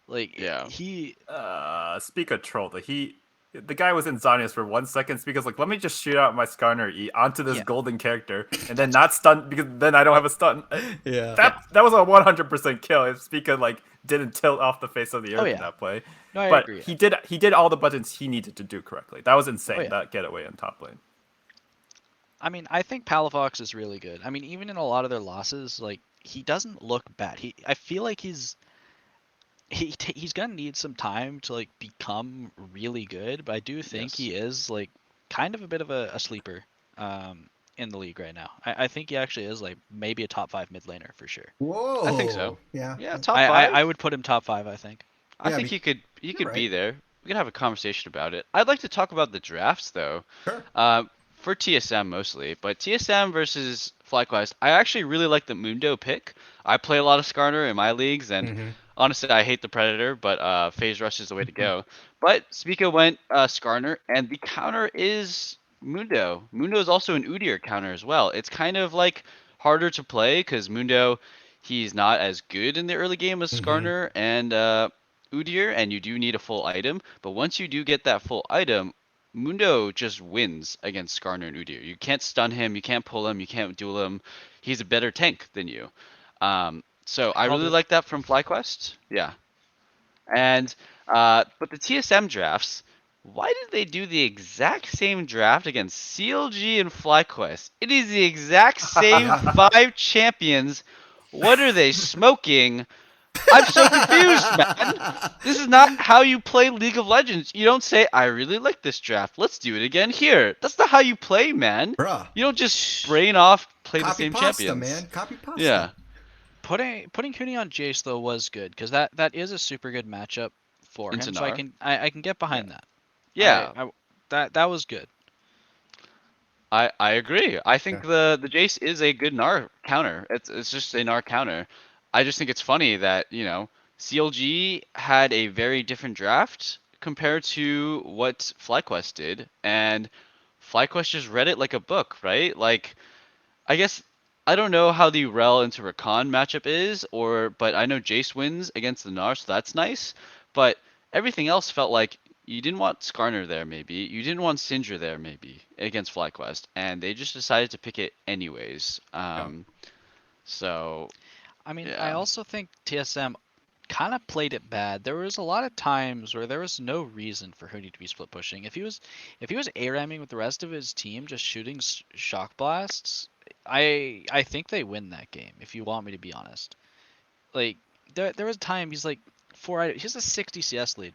Like, he... Speak of troll, the guy was in Zonius for 1 second. Speaker's like, let me just shoot out my Skarner E onto this golden character and then not stun because then I don't have a stun. That was a 100% kill if Speaker didn't tilt off the face of the earth in that play. No, I but agree. he did all the buttons he needed to do correctly. That was insane, that getaway in top lane. I mean, I think Palafox is really good. I mean, even in a lot of their losses, he doesn't look bad. I feel like he's gonna need some time to become really good, but I do think he is kind of a bit of a sleeper in the league right now. I think he actually is maybe a top 5 mid laner for sure. Whoa, I think so. Yeah, top 5. I would put him top 5. I think. I think he could be there. We could have a conversation about it. I'd like to talk about the drafts though. Sure. For TSM mostly, but TSM versus FlyQuest, I actually really like the Mundo pick. I play a lot of Skarner in my leagues, and honestly, I hate the Predator, but Phase Rush is the way to go. But Spica went Skarner, and the counter is Mundo. Mundo is also an Udyr counter as well. It's kind of harder to play because Mundo, he's not as good in the early game as Skarner and Udyr, and you do need a full item. But once you do get that full item, Mundo just wins against Skarner and Udyr. You can't stun him, you can't pull him, you can't duel him. He's a better tank than you. So I really like that from FlyQuest. Yeah. And but the TSM drafts, why did they do the exact same draft against CLG and FlyQuest? It is the exact same 5 champions. What are they smoking? I'm so confused, man. This is not how you play League of Legends. You don't say, I really like this draft. Let's do it again here. That's not how you play, man. Bruh. You don't just brain off play the same pasta, champions. Man. Copy pasta. Yeah. Putting Cooney on Jace though was good because that is a super good matchup for him. So I can get behind that. Yeah. That was good. I agree. I think the Jace is a good Gnar counter. It's just a Gnar counter. I just think it's funny that, CLG had a very different draft compared to what FlyQuest did, and FlyQuest just read it like a book, right? I guess I don't know how the Rel into Rakan matchup is, but I know Jace wins against the Gnar, so that's nice. But everything else felt like you didn't want Skarner there, maybe. You didn't want Syndra there, maybe, against FlyQuest, and they just decided to pick it anyways. So... I mean, I also think TSM kind of played it bad. There was a lot of times where there was no reason for Hooney to be split pushing. If he was ARAMing with the rest of his team, just shooting shock blasts, I think they win that game. If you want me to be honest, there was a time he's 4 items. He has a 60 CS lead.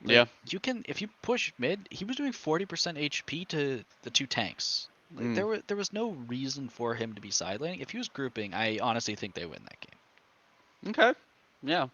You can if you push mid. He was doing 40% HP to the 2 tanks. There was no reason for him to be sidelaning. If he was grouping, I honestly think they win that game. Okay. Yeah.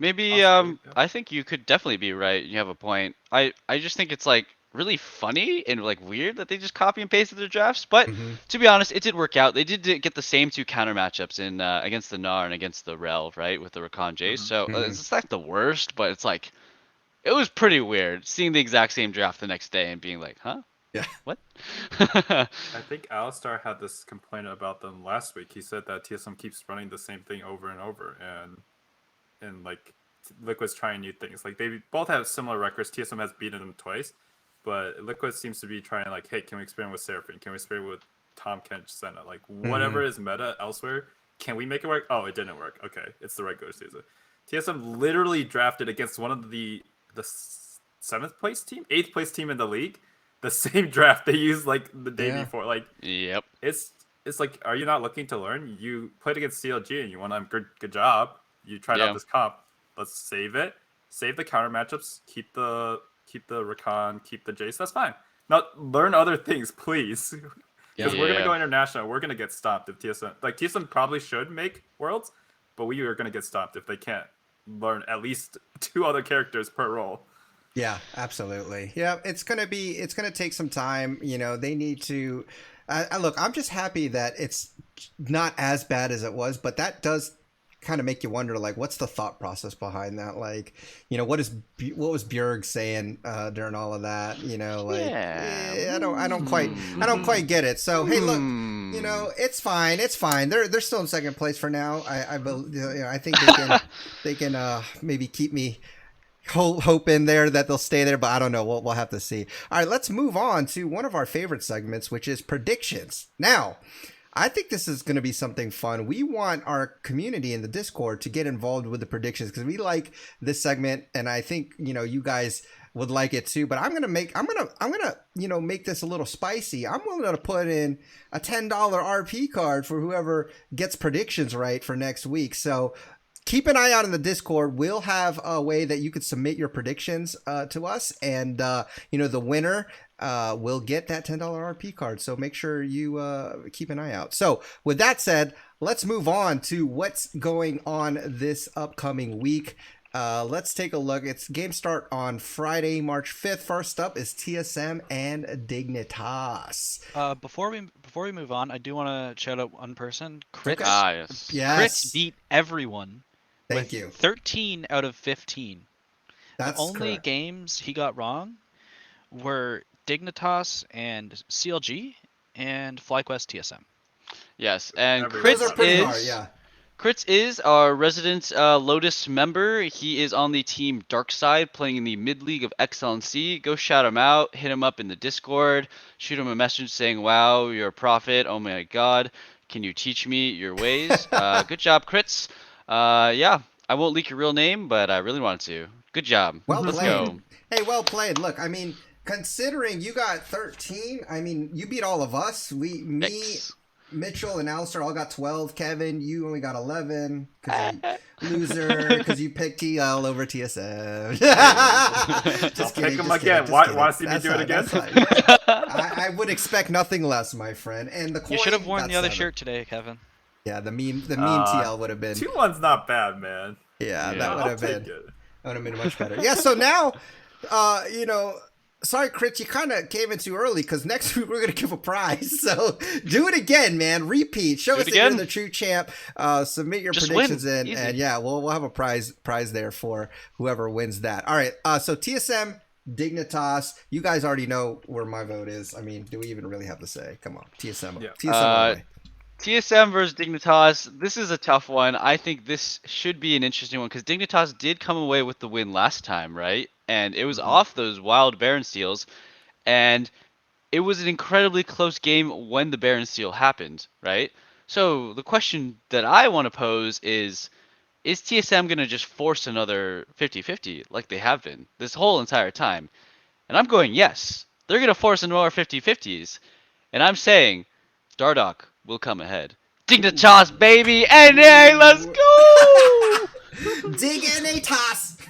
Maybe I think you could definitely be right. You have a point. I just think it's really funny and weird that they just copy and pasted their drafts. But to be honest, it did work out. They did get the same 2 counter matchups in against the Gnar and against the Rel, right, with the Rakan Jace. So it's not the worst, but it's it was pretty weird seeing the exact same draft the next day and being like, huh? Yeah. What? I think Alistar had this complaint about them last week. He said that TSM keeps running the same thing over and over, and Liquid's trying new things. They both have similar records. TSM has beaten them twice, but Liquid seems to be trying hey, can we experiment with Seraphine? Can we experiment with Tom Kench Senna? Whatever is meta elsewhere, can we make it work? Oh, it didn't work. Okay, it's the right go season. TSM literally drafted against one of the 7th place team, 8th place team in the league. the same draft they used like the day before. Like, yep. It's like, are you not looking to learn? You played against CLG and you won on good job. You tried out this comp. Let's save it. Save the counter matchups. Keep the Rakan. Keep the Jace. That's fine. Now learn other things, please. Because we're gonna go international. We're gonna get stopped if TSM probably should make Worlds, but we are gonna get stopped if they can't learn at least 2 other characters per role. Yeah, absolutely. Yeah, it's gonna take some time. You know, they need to. Look, I'm just happy that it's not as bad as it was, but that does kind of make you wonder, like, what's the thought process behind that? Like, you know, what was Bjerg saying during all of that? You know, like, I don't quite get it. So hey, look, you know, it's fine. They're still in second place for now. I think they can maybe keep me hope in there that they'll stay there, but I don't know. We'll have to see. All right, let's move on to one of our favorite segments, which is predictions. Now, I think this is going to be something fun. We want our community in the Discord to get involved with the predictions because we like this segment, and I think, you know, you guys would like it too. But I'm gonna make this a little spicy. I'm willing to put in a $10 RP card for whoever gets predictions right for next week. So keep an eye out in the Discord. We'll have a way that you could submit your predictions to us, and you know, the winner will get that $10 RP card. So make sure you keep an eye out. So with that said, let's move on to what's going on this upcoming week. Let's take a look. It's game start on Friday, March 5th. First up is TSM and Dignitas. Before we move on, I do want to shout out one person. Crits. Okay. Yes. Crits beat everyone. Thank you. 13 out of 15. That's the only correct. games he got wrong were Dignitas and CLG and FlyQuest TSM. Yes, and Those are pretty hard, yeah. Crits is our resident Lotus member. He is on the team Darkside, playing in the mid league of XLNC. Go shout him out, hit him up in the Discord, shoot him a message saying, "Wow, you're a prophet! Oh my God, can you teach me your ways?" Good job, Crits. Yeah, I won't leak your real name, but I really wanted to. Good job. Well Let's played. go. Hey, well played. Look, I mean, considering you got 13, I mean, you beat all of us. Mitchell and Alistair all got 12. Kevin, you only got 11 loser because you picked TL over TSM. Just kidding. Pick him again. Want to see me do it again? I would expect nothing less, my friend. And the coin, you should have worn the other shirt today, Kevin. Yeah, the meme TL would have been 2-1's not bad, man. Yeah, that would have been much better. Yeah, so now, you know, sorry, Crit, you kind of came in too early because next week we're going to give a prize. So do it again, man. Repeat. Show us that you're the true champ. Submit your predictions in, and yeah, we'll have a prize there for whoever wins that. All right, so TSM, Dignitas, you guys already know where my vote is. I mean, do we even really have to say? Come on, TSM. Yeah. TSM. TSM versus Dignitas. This is a tough one. I think this should be an interesting one because Dignitas did come away with the win last time, right? And it was off those wild Baron steals, and it was an incredibly close game when the Baron steal happened, right? So the question that I want to pose is TSM going to just force another 50-50 like they have been this whole entire time? And I'm going, yes. They're going to force another 50-50s. And I'm saying Dardoch will come ahead. Dignitas, baby! NA, let's go! Dignitas!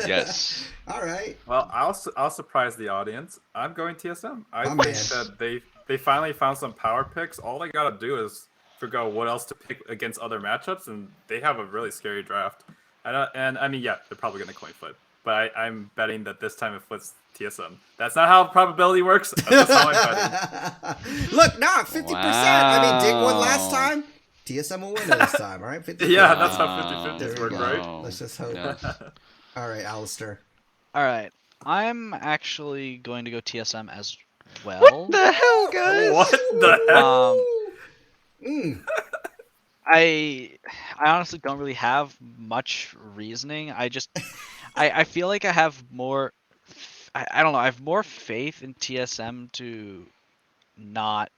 Yes. All right. Well, I'll surprise the audience. I'm going TSM. I think that they finally found some power picks. All they gotta do is figure out what else to pick against other matchups, and they have a really scary draft. And I mean, yeah, they're probably gonna coin flip, but I'm betting that this time it flips TSM. That's not how probability works. That's how I'm betting. Look, 50%. Wow. I mean, Dig won last time. TSM will win this time, all right? 50%. Yeah, that's how 50-50s work, right? Let's just hope. All right, Alistair. All right, I'm actually going to go TSM as well. What the hell, guys? What the heck? I honestly don't really have much reasoning. I feel like I have more. I don't know. I have more faith in TSM to not.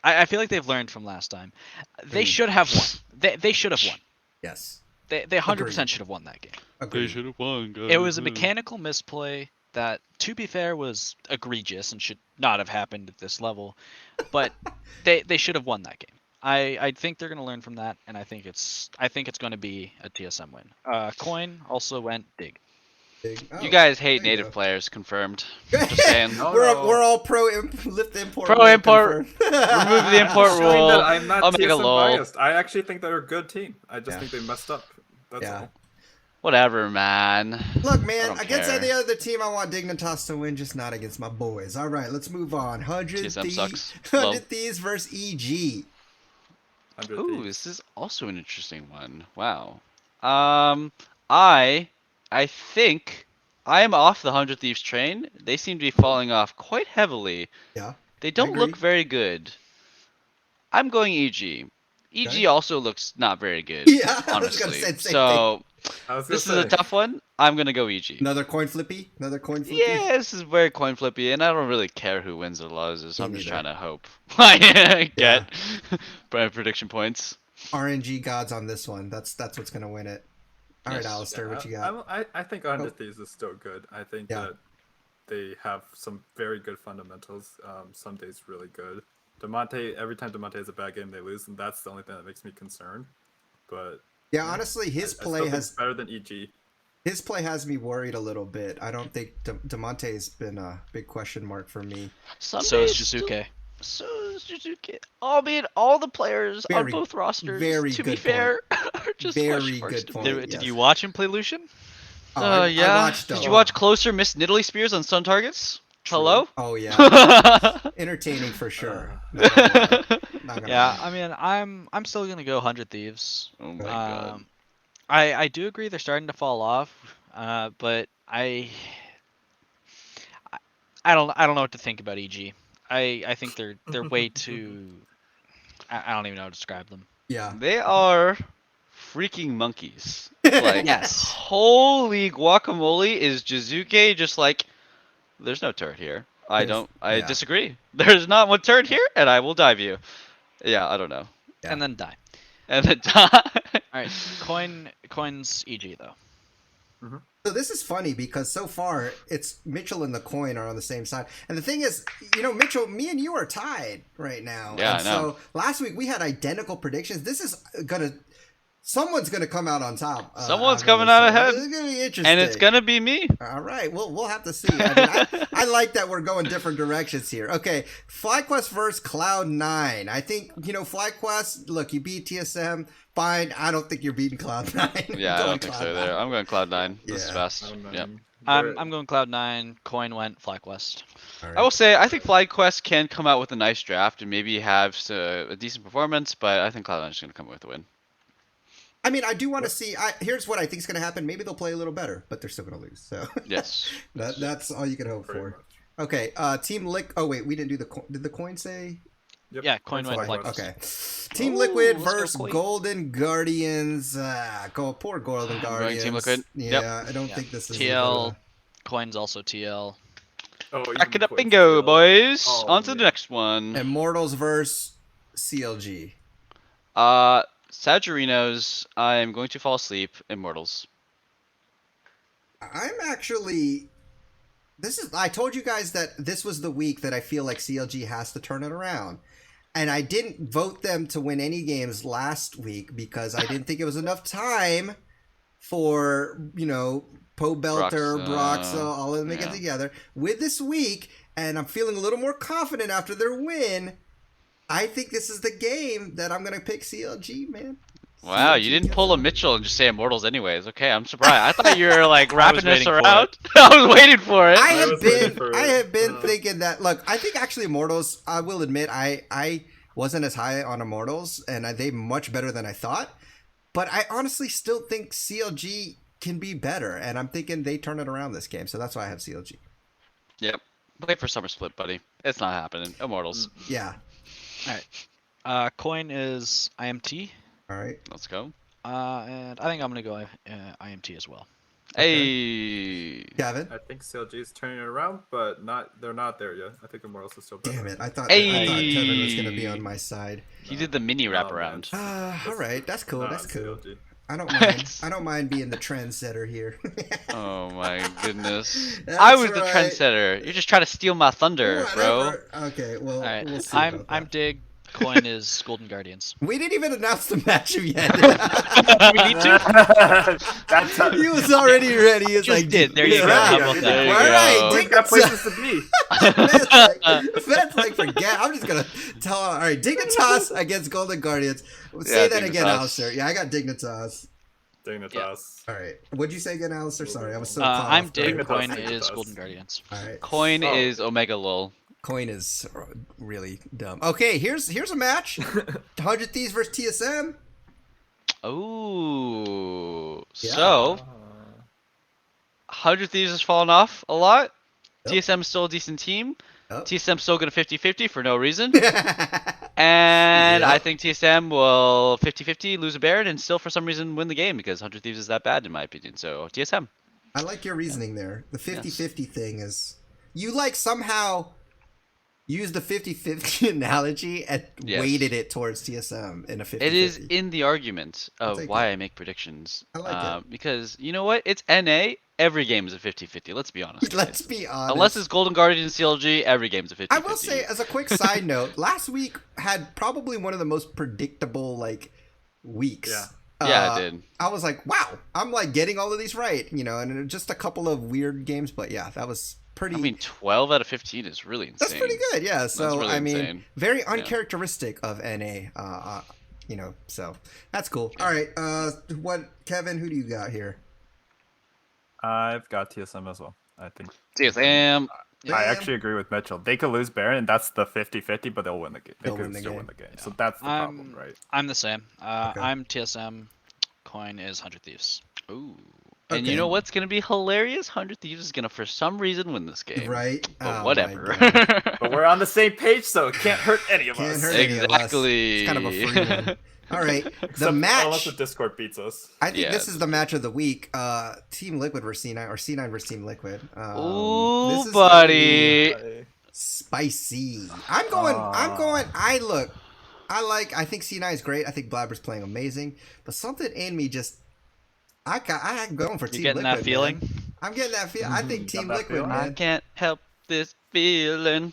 I feel like they've learned from last time. They should have won. They should have won. Yes. They 100% should have won that game. Agreed. They should have won, guys. It was a mechanical misplay that, to be fair, was egregious and should not have happened at this level. But they should have won that game. I think they're going to learn from that, and I think it's going to be a TSM win. Coin also went Dig. You guys hate there you native go. players, confirmed. Just saying. We're all pro lift import. Pro rule import. confirmed. Remove the import Showing rule. that I'm not Omega TSM lol. biased. I actually think they're a good team. I just think they messed up. That's all. Whatever, man. Look, man, don't against care. any other team, I want Dignitas to win, just not against my boys. All right, let's move on. 100 TSM sucks. 100 Thieves versus EG. Ooh, this is also an interesting one. Wow. I think I am off the 100 Thieves train. They seem to be falling off quite heavily. Yeah. They don't look very good. I'm going EG. EG also looks not very good. Yeah, honestly. I was gonna say the same so thing. This is a tough one. I'm gonna go EG. Another coin flippy? Yeah, this is very coin flippy, and I don't really care who wins or loses. So I'm just trying to hope. Get prediction points. RNG gods on this one. That's what's gonna win it. All right, Alistair, what you got? I think 100 Thieves is still good. I think that they have some very good fundamentals. Some days really good. Demonte, every time Demonte has a bad game, they lose, and that's the only thing that makes me concerned. But yeah, honestly, his play has better than EG. His play has me worried a little bit. I don't think Demonte has been a big question mark for me. So is Jizuke. I mean, all the players on both rosters, to be fair, are just very good point. Did you watch him play Lucian? I watched, did you watch Closer miss Nidalee Spears on Stun Targets? True. Hello? Oh yeah. Entertaining for sure. Not gonna lie. I mean, I'm still gonna go 100 Thieves. Oh my god. I do agree they're starting to fall off, but I don't know what to think about EG. I think they're way too. I don't even know how to describe them. Yeah. They are freaking monkeys. Like, yes. Holy guacamole, is Jizuke just like, there's no turret here. I disagree. There's not one turret here, and I will dive you. Yeah, I don't know. Yeah. And then die. And then die. Alright, Coin's EG though. Mm-hmm. So this is funny because so far it's Mitchell and the Coin are on the same side. And the thing is, Mitchell, me and you are tied right now. Yeah, and I know. So last week we had identical predictions. This is someone's gonna come out on top. Someone's coming out ahead. It's gonna be interesting. And it's gonna be me. All right, we'll have to see. I mean, I like that we're going different directions here. Okay, FlyQuest versus Cloud9. I think FlyQuest. Look, you beat TSM. Fine. I don't think you're beating Cloud9. Yeah, I don't think so either. I'm going Cloud9. This is fast. Yep. I'm going Cloud9. Coin went FlyQuest. Right. I will say I think FlyQuest can come out with a nice draft and maybe have a decent performance, but I think Cloud9 is going to come with a win. I mean, I do want to see. Here's what I think is going to happen. Maybe they'll play a little better, but they're still going to lose. So yes, that's all you can hope for. Okay, Team Lick. Oh wait, we didn't do Did the Coin say? Yep. Yeah, Coin went FlyQuest. Okay, Team Liquid versus Golden Guardians. Poor Golden Guardians. Team Liquid. Yeah, I don't think this is TL. Coin's also TL. Back it up, bingo, boys. On to the next one. Immortals versus CLG. Sagerinos, I'm going to fall asleep. Immortals. I'm actually. I told you guys that this was the week that I feel like CLG has to turn it around. And I didn't vote them to win any games last week because I didn't think it was enough time for, Po Belter, Broxa, all of them to get together. With this week, and I'm feeling a little more confident after their win, I think this is the game that I'm going to pick CLG, man. Wow, you didn't pull a Mitchell and just say Immortals anyways. Okay, I'm surprised. I thought you were like wrapping this around. I was waiting for it. I have been thinking that. Look, I think actually Immortals. I will admit, I wasn't as high on Immortals, and they much better than I thought. But I honestly still think CLG can be better, and I'm thinking they turn it around this game. So that's why I have CLG. Yep. Wait for Summer Split, buddy. It's not happening. Immortals. Yeah. All right. Coin is IMT. All right. Let's go. And I think I'm gonna go IMT as well. Hey, Kevin. I think CLG is turning it around, but they're not there yet. I think Immortals is still better. Damn it! I thought Kevin was gonna be on my side. He did the mini wraparound. All right, that's cool. That's cool. CLG. I don't mind. I don't mind being the trendsetter here. Oh my goodness. That's I was the right. trendsetter. You're just trying to steal my thunder, bro. Whatever. Okay, well, All right, we'll see I'm about I'm that. Dig. Coin is Golden Guardians. We didn't even announce the matchup yet. We need to. That's He was already ready. He was Just like, did. There you go. How about There that? you All right, go. We've got places to be. Fed's like, forget. I'm just gonna tell. All right, Dignitas against Golden Guardians. Say that again, Dignitas. Alistair. Yeah, I got Dignitas. Dignitas. All right, what'd you say again, Alistair? Sorry, I was so. I'm off Dig. guard. Coin Dignitas. is Golden Guardians. All right, Coin Oh. is Omega Lol. Coin is really dumb. Okay, here's a match: 100 Thieves versus TSM. Oh. Yeah. So, 100 Thieves has fallen off a lot. Yep. TSM is still a decent team. Yep. TSM still going to 50-50 for no reason. And I Yep. think TSM will 50-50 lose a Baron and still for some reason win the game because 100 Thieves is that bad in my opinion. So TSM. I like your reasoning there. The 50-50 thing is, you like somehow used the 50-50 analogy and Yes. weighted it towards TSM in a 50-50. It is in the argument of take why it. I make predictions. I like it. Because you know what? It's NA. Every game is a 50-50. Let's be honest. Let's guys. be honest. Unless it's Golden Guardian and CLG, every game's a 50-50. I will say, as a quick side note, last week had probably one of the most predictable weeks. Yeah. Yeah, it did. I was like, wow, I'm getting all of these right, and just a couple of weird games, but yeah, that was pretty. I mean, 12 out of 15 is really insane. that's pretty good, yeah. So really I mean, insane. very uncharacteristic of NA. So that's cool. All right, Kevin? Who do you got here? I've got TSM as well. I think. TSM. I actually agree with Mitchell. They could lose Baron, and that's the 50-50, but they'll win the game. They They'll could win the still game. win the game. So that's the problem, right? I'm the same. Okay. I'm TSM. Coin is 100 Thieves. Ooh. And Okay. you know what's going to be hilarious? 100 Thieves is going to, for some reason, win this game. Right? But Oh my whatever. God. But we're on the same page, so it can't hurt any of Can't us. hurt any of us. Exactly. It's kind of a free one. All right, the Except match. Unless the Discord beats us. I think Yeah, this is the match of the week. Team Liquid versus C9, or C9 versus Team Liquid. This Ooh, is gonna be buddy. spicy. I'm going. I think C9 is great. I think Blabber's playing amazing. But something in me just, I'm going for You Team getting Liquid. that feeling? Man. I'm getting that feeling. I think Team that Liquid, feeling? I man. can't help this feeling.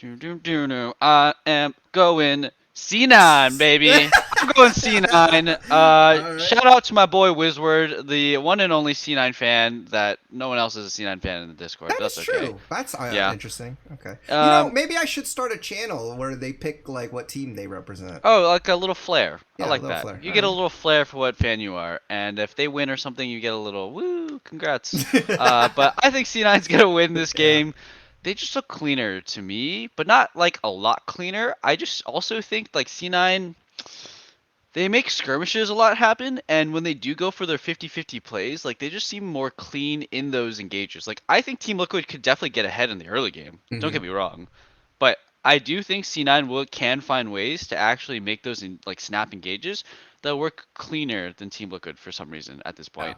I am going C9, baby. I'm going C9. right. Shout out to my boy Wizward, the one and only C9 fan that no one else is a C9 fan in the Discord. That is That's okay. true. That's Yeah. interesting. Okay. Um, Maybe I should start a channel where they pick what team they represent. Oh, like a little flair. Yeah, I like a little that. flair. You get a Alright. little flair for what fan you are, and if they win or something, you get a little woo, congrats. But I think C9's gonna win this game. They just look cleaner to me, but not a lot cleaner. I just also think C9, they make skirmishes a lot happen, and when they do go for their 50-50 plays, they just seem more clean in those engages. I think Team Liquid could definitely get ahead in the early game. Don't Mhm. get me wrong, but I do think C9 can find ways to actually make those snap engages that work cleaner than Team Liquid for some reason at this point.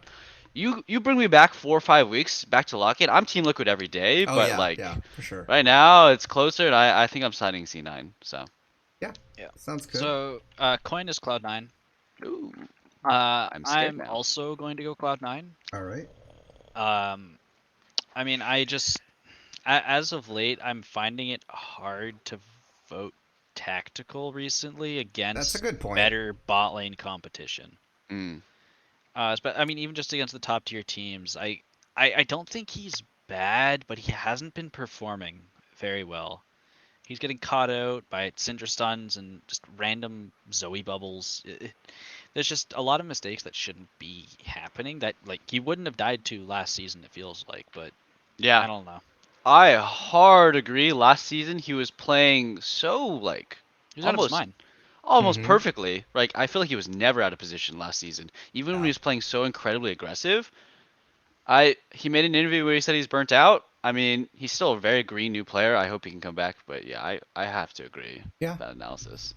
You bring me back 4 or 5 weeks back to Lock-In, I'm Team Liquid every day, Oh but yeah, for sure. right now it's closer, and I think I'm signing C9. So Yeah. Sounds good. So, Coin is Cloud9. ooh, I'm scared now. also going to go Cloud9. All right. I mean, as of late, I'm finding it hard to vote tactical recently against That's a good point. better bot lane competition. Mm. But I mean, even just against the top tier teams, I don't think he's bad, but he hasn't been performing very well. He's getting caught out by Syndra stuns and just random Zoe bubbles. There's just a lot of mistakes that shouldn't be happening that he wouldn't have died to last season, it feels like, but Yeah, I don't know. I hard agree. Last season he was playing so He was out of his almost mind. almost Mhm. perfectly. I feel like he was never out of position last season. Even when he was playing so incredibly aggressive. He made an interview where he said he's burnt out. I mean, he's still a very green new player. I hope he can come back, but yeah, I have to agree Yeah. with that analysis.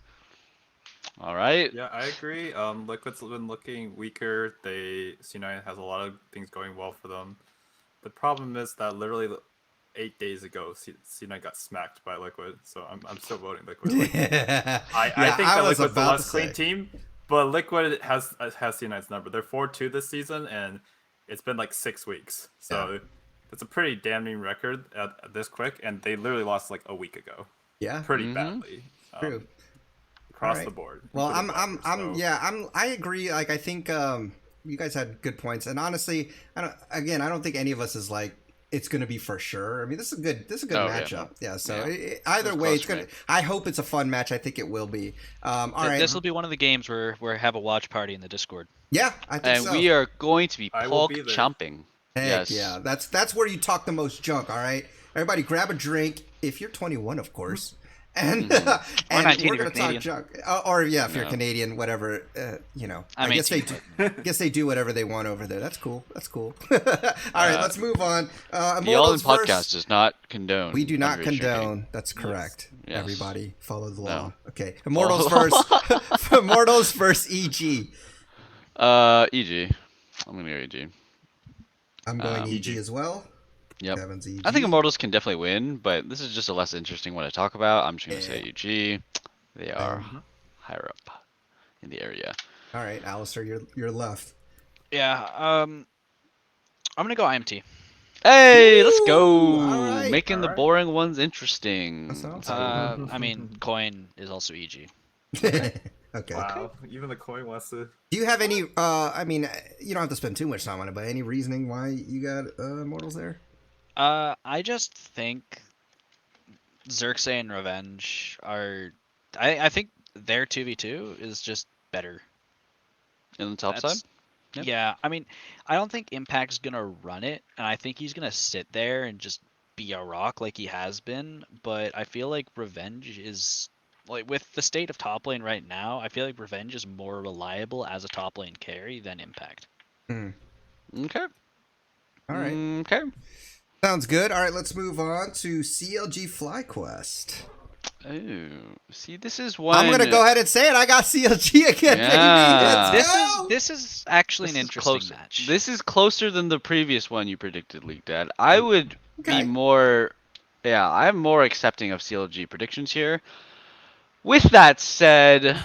All right. Yeah, I agree. Liquid's been looking weaker. C9 has a lot of things going well for them. The problem is that literally 8 days ago, C9 got smacked by Liquid. So I'm still voting Liquid. I think that was Liquid's the about less to clean say. team, But Liquid has C9's number. They're 4-2 this season, and it's been like 6 weeks. So it's a pretty damning record at this quick, and they literally lost like a week ago. Yeah, pretty badly. True. Across the board. Well, I agree. Like, I think you guys had good points, and honestly, I don't think any of us is like it's going to be for sure. I mean, this is a good matchup. Yeah. So either way, it's good. I hope it's a fun match. I think it will be. All right. This will be one of the games where we have a watch party in the Discord. Yeah, I think so. And we are going to be pork chomping. Heck yeah, that's where you talk the most junk. All right, everybody, grab a drink if you're 21, of course. And, and we're gonna talk junk, or if you're Canadian, whatever, I guess they do whatever they want over there. That's cool. All right, let's move on. The All In podcast does not condone. We do not condone. Drinking. That's correct. Yes. Everybody follow the law. No. Okay, Immortals first. Immortals first. EG. EG. I'm gonna go EG. I'm going EG as well. Yep. I think Immortals can definitely win, but this is just a less interesting one to talk about. I'm just going to say UG. They are higher up in the area. All right, Alistair, you're left. Yeah, I'm going to go IMT. Hey, let's go. Right. Making the boring ones interesting. I mean, Coin is also EG. Okay. Wow, even the Coin wants to... Do you have any, I mean, you don't have to spend too much time on it, but any reasoning why you got Immortals there? I just think Xerxes and Revenge are... I think their 2v2 is just better. In the top side? Yep. Yeah, I mean, I don't think Impact's going to run it, and I think he's going to sit there and just be a rock like he has been, but I feel like Revenge is... Like, with the state of top lane right now, I feel like Revenge is more reliable as a top lane carry than Impact. Okay. All right. Okay. Sounds good. All right, let's move on to CLG FlyQuest. Oh, see, this is one. I'm gonna go ahead and say it. I got CLG again, baby. This is actually an interesting match. This is closer than the previous one you predicted, League Dad. I would be more. Yeah, I'm more accepting of CLG predictions here. With that said,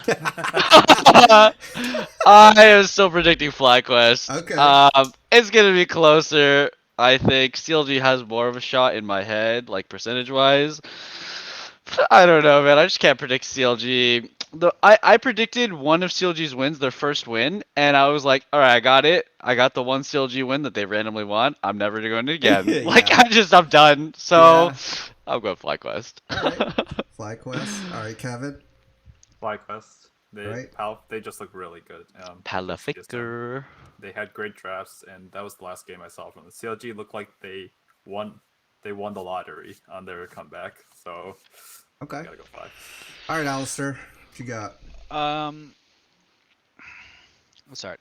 I am still predicting FlyQuest. Okay. It's gonna be closer. I think CLG has more of a shot in my head, like percentage-wise. I don't know, man. I just can't predict CLG. I predicted one of CLG's wins, their first win, and I was like, all right, I got it. I got the one CLG win that they randomly won. I'm never going to again. I'm done. So I'm going FlyQuest. All right. FlyQuest. All right, Kevin. FlyQuest. They just look really good. Palaficker. They had great drafts, and that was the last game I saw from the CLG. Looked like they won the lottery on their comeback. So okay, gotta go 5. All right, Alistair, what you got? Sorry,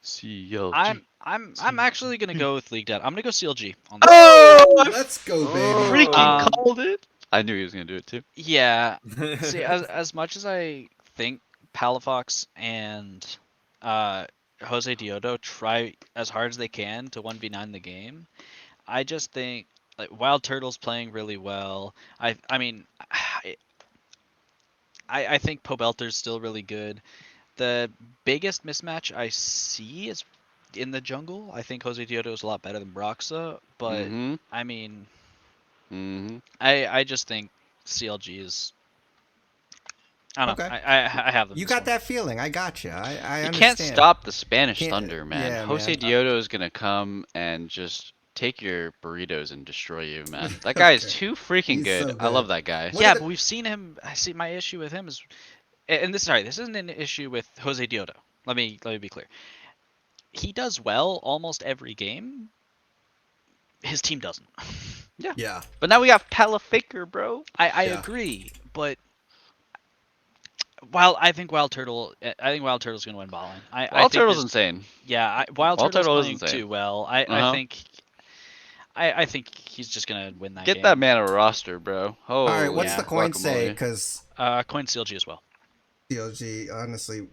CLG. I'm actually gonna go with League Dead. I'm gonna go CLG on this. Oh, let's go, baby! Freaking called it. I knew he was gonna do it too. Yeah. See, as much as I think Palafox and Jose Diodo try as hard as they can to 1v9 the game, I just think like Wild Turtle's playing really well. I think Pobelter's still really good. The biggest mismatch I see is in the jungle. I think Jose Diodo is a lot better than Broxa, but I mean, I just think CLG is. I don't know. I have them. You got that feeling. I got you. I understand. You can't stop the Spanish Thunder, man. Yeah, Jose Diodo is gonna come and just take your burritos and destroy you, man. That guy is too freaking good. So good. I love that guy. Yeah, but we've seen him. I see. My issue with him is, and this isn't an issue with Jose Diodo. Let me be clear. He does well almost every game. His team doesn't. Yeah. But now we got Palaficker, bro. I agree, but I think Wild Turtle's gonna win ball lane. Wild Turtle's insane. Yeah, Wild Turtle's playing too well. I think he's just gonna win that game. Get that man a roster, bro. Oh, all right, what's the coin say? Because coin CLG as well. CLG, honestly,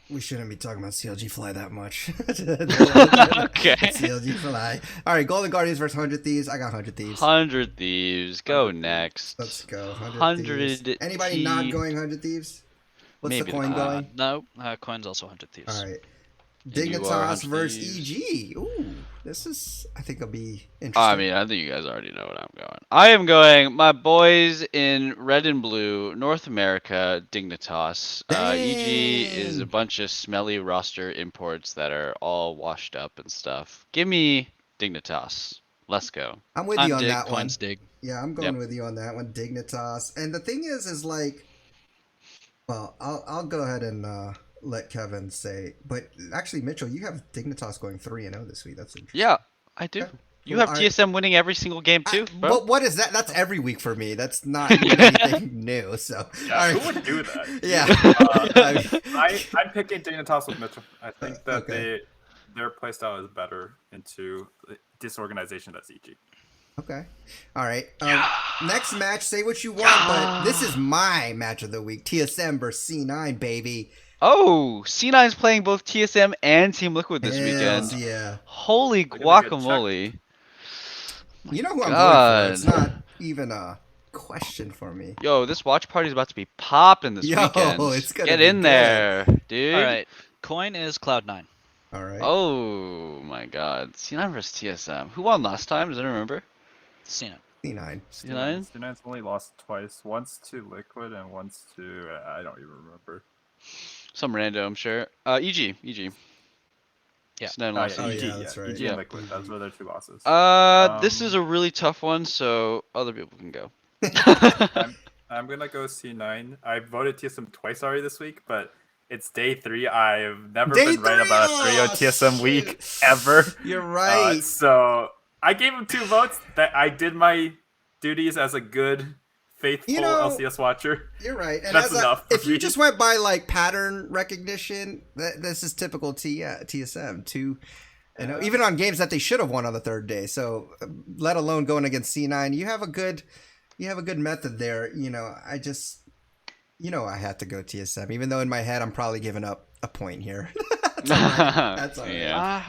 we shouldn't be talking about CLG Fly that much. Okay. CLG Fly. All right, Golden Guardians versus 100 Thieves. I got 100 Thieves. 100 Thieves. Go next. Let's go. 100 Thieves. Anybody not going 100 Thieves? What's Maybe the coin going? No, coin's also 100 Thieves. All right. And you are Dignitas 100 versus Thieves. EG. Ooh, this is, I think it'll be I interesting. mean, I think you guys already know what I'm going. I am going my boys in red and blue, North America, Dignitas. EG is a Dang. bunch of smelly roster imports that are all washed up and stuff. Give me Dignitas. Let's go. I'm with I'm you on Dig, that one. coin's Dig. Yeah, I'm going with you on that one, Dignitas. And the thing is like, well, I'll go ahead and let Kevin say. But actually, Mitchell, you have Dignitas going 3-0 this week. That's interesting. Yeah, I do. Okay, You cool. have All right. TSM winning every single game too, bro. But what is that? That's every week for me. That's not anything new. So, Yeah, all right. who would do that? Yeah. I'm picking Dignitas with Mitchell. I think that Okay. their playstyle is better into disorganization. That's EG. Okay. All right. Next match, say what you want, but this is my match of the week. TSM versus C9, baby. Oh, C9 is playing both TSM and Team Liquid this Hells weekend. yeah. Holy They're gonna get guacamole. You know who I'm God. voting for. It's not even a question for me. Yo, this watch party's about to be popping this Yo, weekend. it's gonna Get be in good. there, dude. All right, coin is Cloud9. All right. Oh my god. C9 versus TSM. Who won last time? Does anyone remember? C9. C9. C9? C9's only lost twice. Once to Liquid and once to I don't even remember. Some random, I'm sure. EG. Yeah. C9 lost. Oh, EG, yeah, that's right. EG Yeah. and Liquid. Those were their two losses. This is a really tough one, so other people can go. I'm gonna go C9. I voted TSM twice already this week, but it's day 3. I've never Day been right 3? about a 3-0 TSM week ever. You're right. So I gave him 2 votes. That I did my duties as a good, faithful LCS watcher. You're right. And That's enough. if you just went by like pattern recognition, this is typical TSM. Even on games that they should have won on the third day. So, let alone going against C9, you have a good method there. I had to go TSM, even though in my head I'm probably giving up a point here. That's all right. That's all right. Yeah.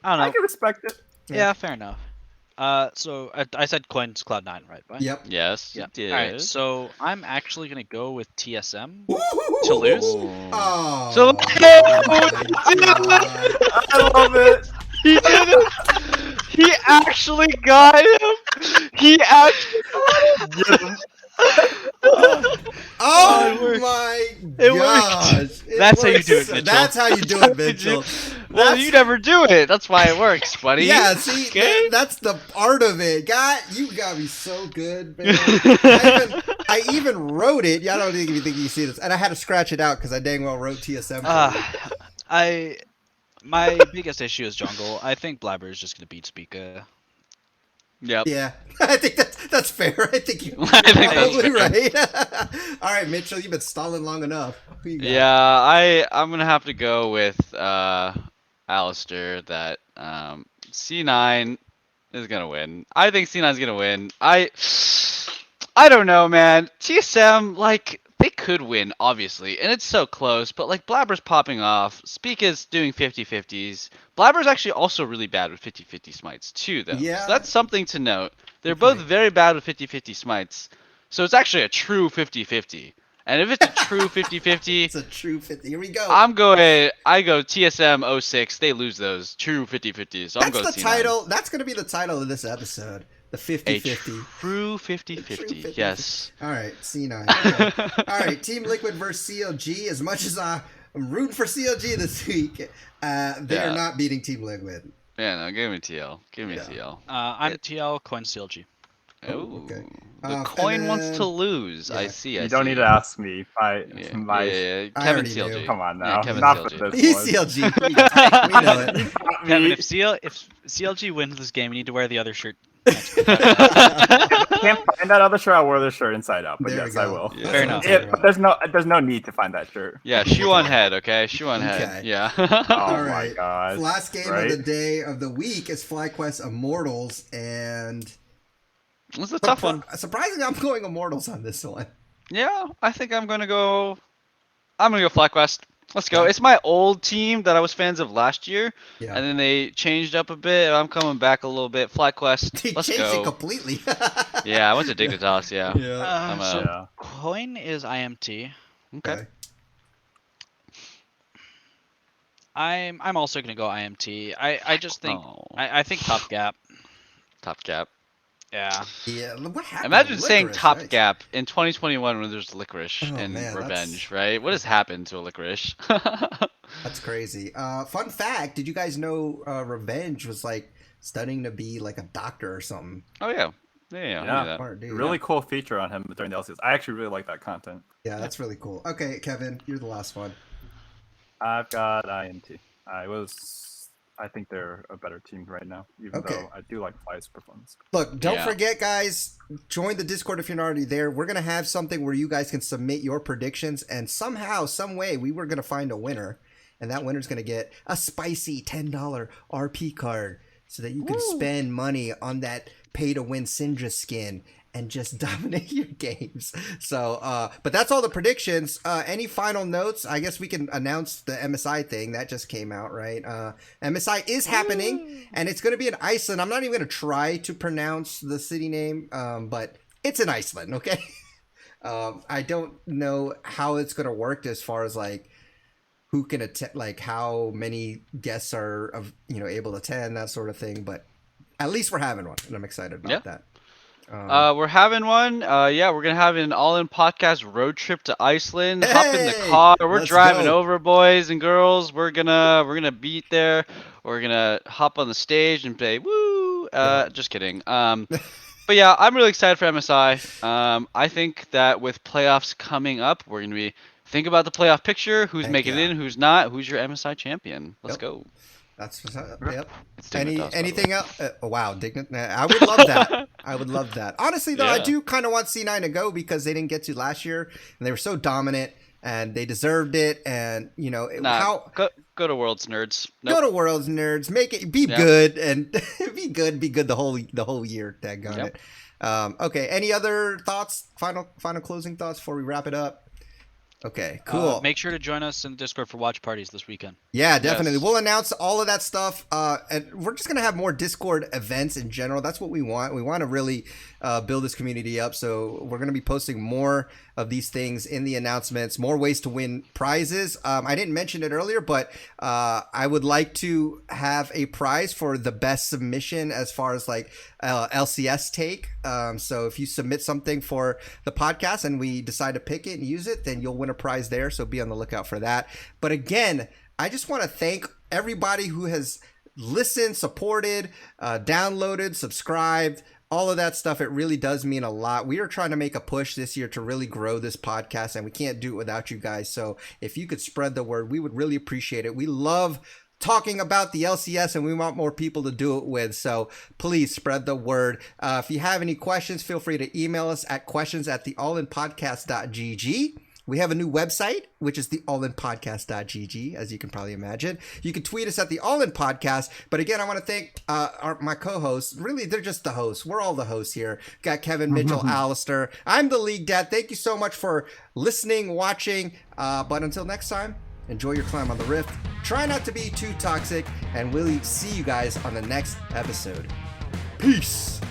I don't know. I can respect it. Yeah, fair enough. So I said coin's Cloud9, right? Yep. Yes, Yeah. you did. All right, so I'm actually gonna go with TSM To to lose. Oh. So- I love it. He did it! He actually got him! He actually got him! Oh it worked. my It gosh. worked. It That's how you works. do it, Mitchell. That's how you do it, Mitchell. Well, That's- you never do it. That's why it works, buddy. Yeah, see, Okay? that's the art of it. God, you got me so good, man. I even wrote it. Yeah, I don't even think you see this. And I had to scratch it out because I dang well wrote TSM. My biggest issue is jungle. I think Blabber is just gonna beat Spica. Yep. Yeah, I think that's fair. I think you're I think that's probably fair. right. All right, Mitchell, you've been stalling long enough. Who you got? Yeah, I'm gonna have to go with Alistair that C9 is gonna win. I think C9 is gonna win. I don't know, man. TSM, like, they could win, obviously, and it's so close, but like Blabber's popping off, Speak is doing 50-50s. Blabber's actually also really bad with 50-50 smites too, though. Yeah. So that's something to note. They're Good both point. very bad with 50-50 smites. So it's actually a true 50-50. And if it's a true 50-50, It's a true 50. Here we go. I go TSM 06, they lose those true 50-50s. So I'm That's going the C9. title. That's going to be the title of this episode. The A 50-50. true 50-50, yes. All right, C9. Okay. All right, Team Liquid versus CLG. As much as I'm rooting for CLG this week, they are not beating Team Liquid. Yeah, no, give me TL. Give me TL. I'm TL, coin CLG. Oh, okay. The coin and wants then- to lose. I yeah. see. You don't need to ask me. Yeah, Kevin I already CLG. knew. Come on Yeah, now. Kevin Not CLG. for this He's one. CLG. We know it. Kevin, if CLG wins this game, you need to wear the other shirt. Can't find that other shirt. I'll wear the shirt inside out. But There we yes, I go. will. Yeah. Fair enough. There's no need to find that shirt. Yeah, shoe on head, okay? Shoe on Okay. head. Yeah. Oh All my right. god. Last game Right? of the day of the week is FlyQuest Immortals, and It's a tough one. surprisingly, I'm going Immortals on this one. Yeah, I think I'm gonna go FlyQuest. Let's go. It's my old team that I was fans of last year, Yeah. and then they changed up a bit. I'm coming back a little bit. FlyQuest. He Let's changed go. it completely. Yeah, I went to Dignitas. Yeah. Yeah. I'm So a- Yeah. coin is IMT. Okay. I'm also gonna go IMT. I just think I think Top Gap. Top Gap. Yeah. Yeah, what happened? Imagine to saying Licorice, Top right? Gap in 2021 when there's Licorice Oh and man, Revenge, right? What has happened to a Licorice? that's crazy. Fun fact: did you guys know Revenge was like studying to be like a doctor or something? Oh yeah, yeah, I knew that. Smart dude. Really cool feature on him during the LCS. I actually really like that content. Yeah, that's really cool. Okay, Kevin, you're the last one. I've got INT. I think they're a better team right now, even though I do like Fly's performance. Look, don't forget, guys, join the Discord if you're not already there. We're going to have something where you guys can submit your predictions, and somehow, some way, we were going to find a winner, and that winner's going to get a spicy $10 RP card so that you can spend money on that pay-to-win Syndra skin and just dominate your games. So, but that's all the predictions. Any final notes? I guess we can announce the MSI thing that just came out, right? MSI is happening, and it's going to be in Iceland. I'm not even going to try to pronounce the city name, but it's in Iceland, okay? I don't know how it's going to work as far as like who can attend, like how many guests are able to attend, that sort of thing. But at least we're having one, and I'm excited about that. We're having one. We're gonna have an all-in podcast road trip to Iceland. Hop in the car. We're driving over, boys and girls. We're gonna beat there. We're gonna hop on the stage and play woo. Just kidding. But yeah, I'm really excited for MSI. I think that with playoffs coming up, we're gonna be think about the playoff picture. Who's making it in? Who's not? Who's your MSI champion? Let's go. That's anything else? Wow, Dignitas. I would love that. I would love that. Honestly, though, I do kind of want C9 to go because they didn't get to last year, and they were so dominant, and they deserved it. And go to Worlds, nerds. Go to Worlds, nerds. Make it good and be good the whole year. Daggone it. Okay. Any other thoughts? Final closing thoughts before we wrap it up. Okay, cool. Make sure to join us in the Discord for watch parties this weekend. Yeah, definitely. Yes. We'll announce all of that stuff. And we're just going to have more Discord events in general. That's what we want. We want to really build this community up. So we're going to be posting more of these things in the announcements, more ways to win prizes. I didn't mention it earlier, but I would like to have a prize for the best submission as far as like LCS take. So if you submit something for the podcast and we decide to pick it and use it, then you'll win a prize there. So be on the lookout for that. But again, I just want to thank everybody who has listened, supported, downloaded, subscribed, all of that stuff. It really does mean a lot. We are trying to make a push this year to really grow this podcast, and we can't do it without you guys. So if you could spread the word, we would really appreciate it. We love talking about the LCS, and we want more people to do it with. So please spread the word. If you have any questions, feel free to email us at questions@theallinpodcast.gg. We have a new website, which is the allinpodcast.gg, as you can probably imagine. You can tweet us at the Allin Podcast. But again, I want to thank my co-hosts. Really, they're just the hosts. We're all the hosts here. Got Kevin, Mitchell, Alistair. I'm the League Dad. Thank you so much for listening, watching. But until next time, enjoy your climb on the Rift. Try not to be too toxic, and we'll see you guys on the next episode. Peace.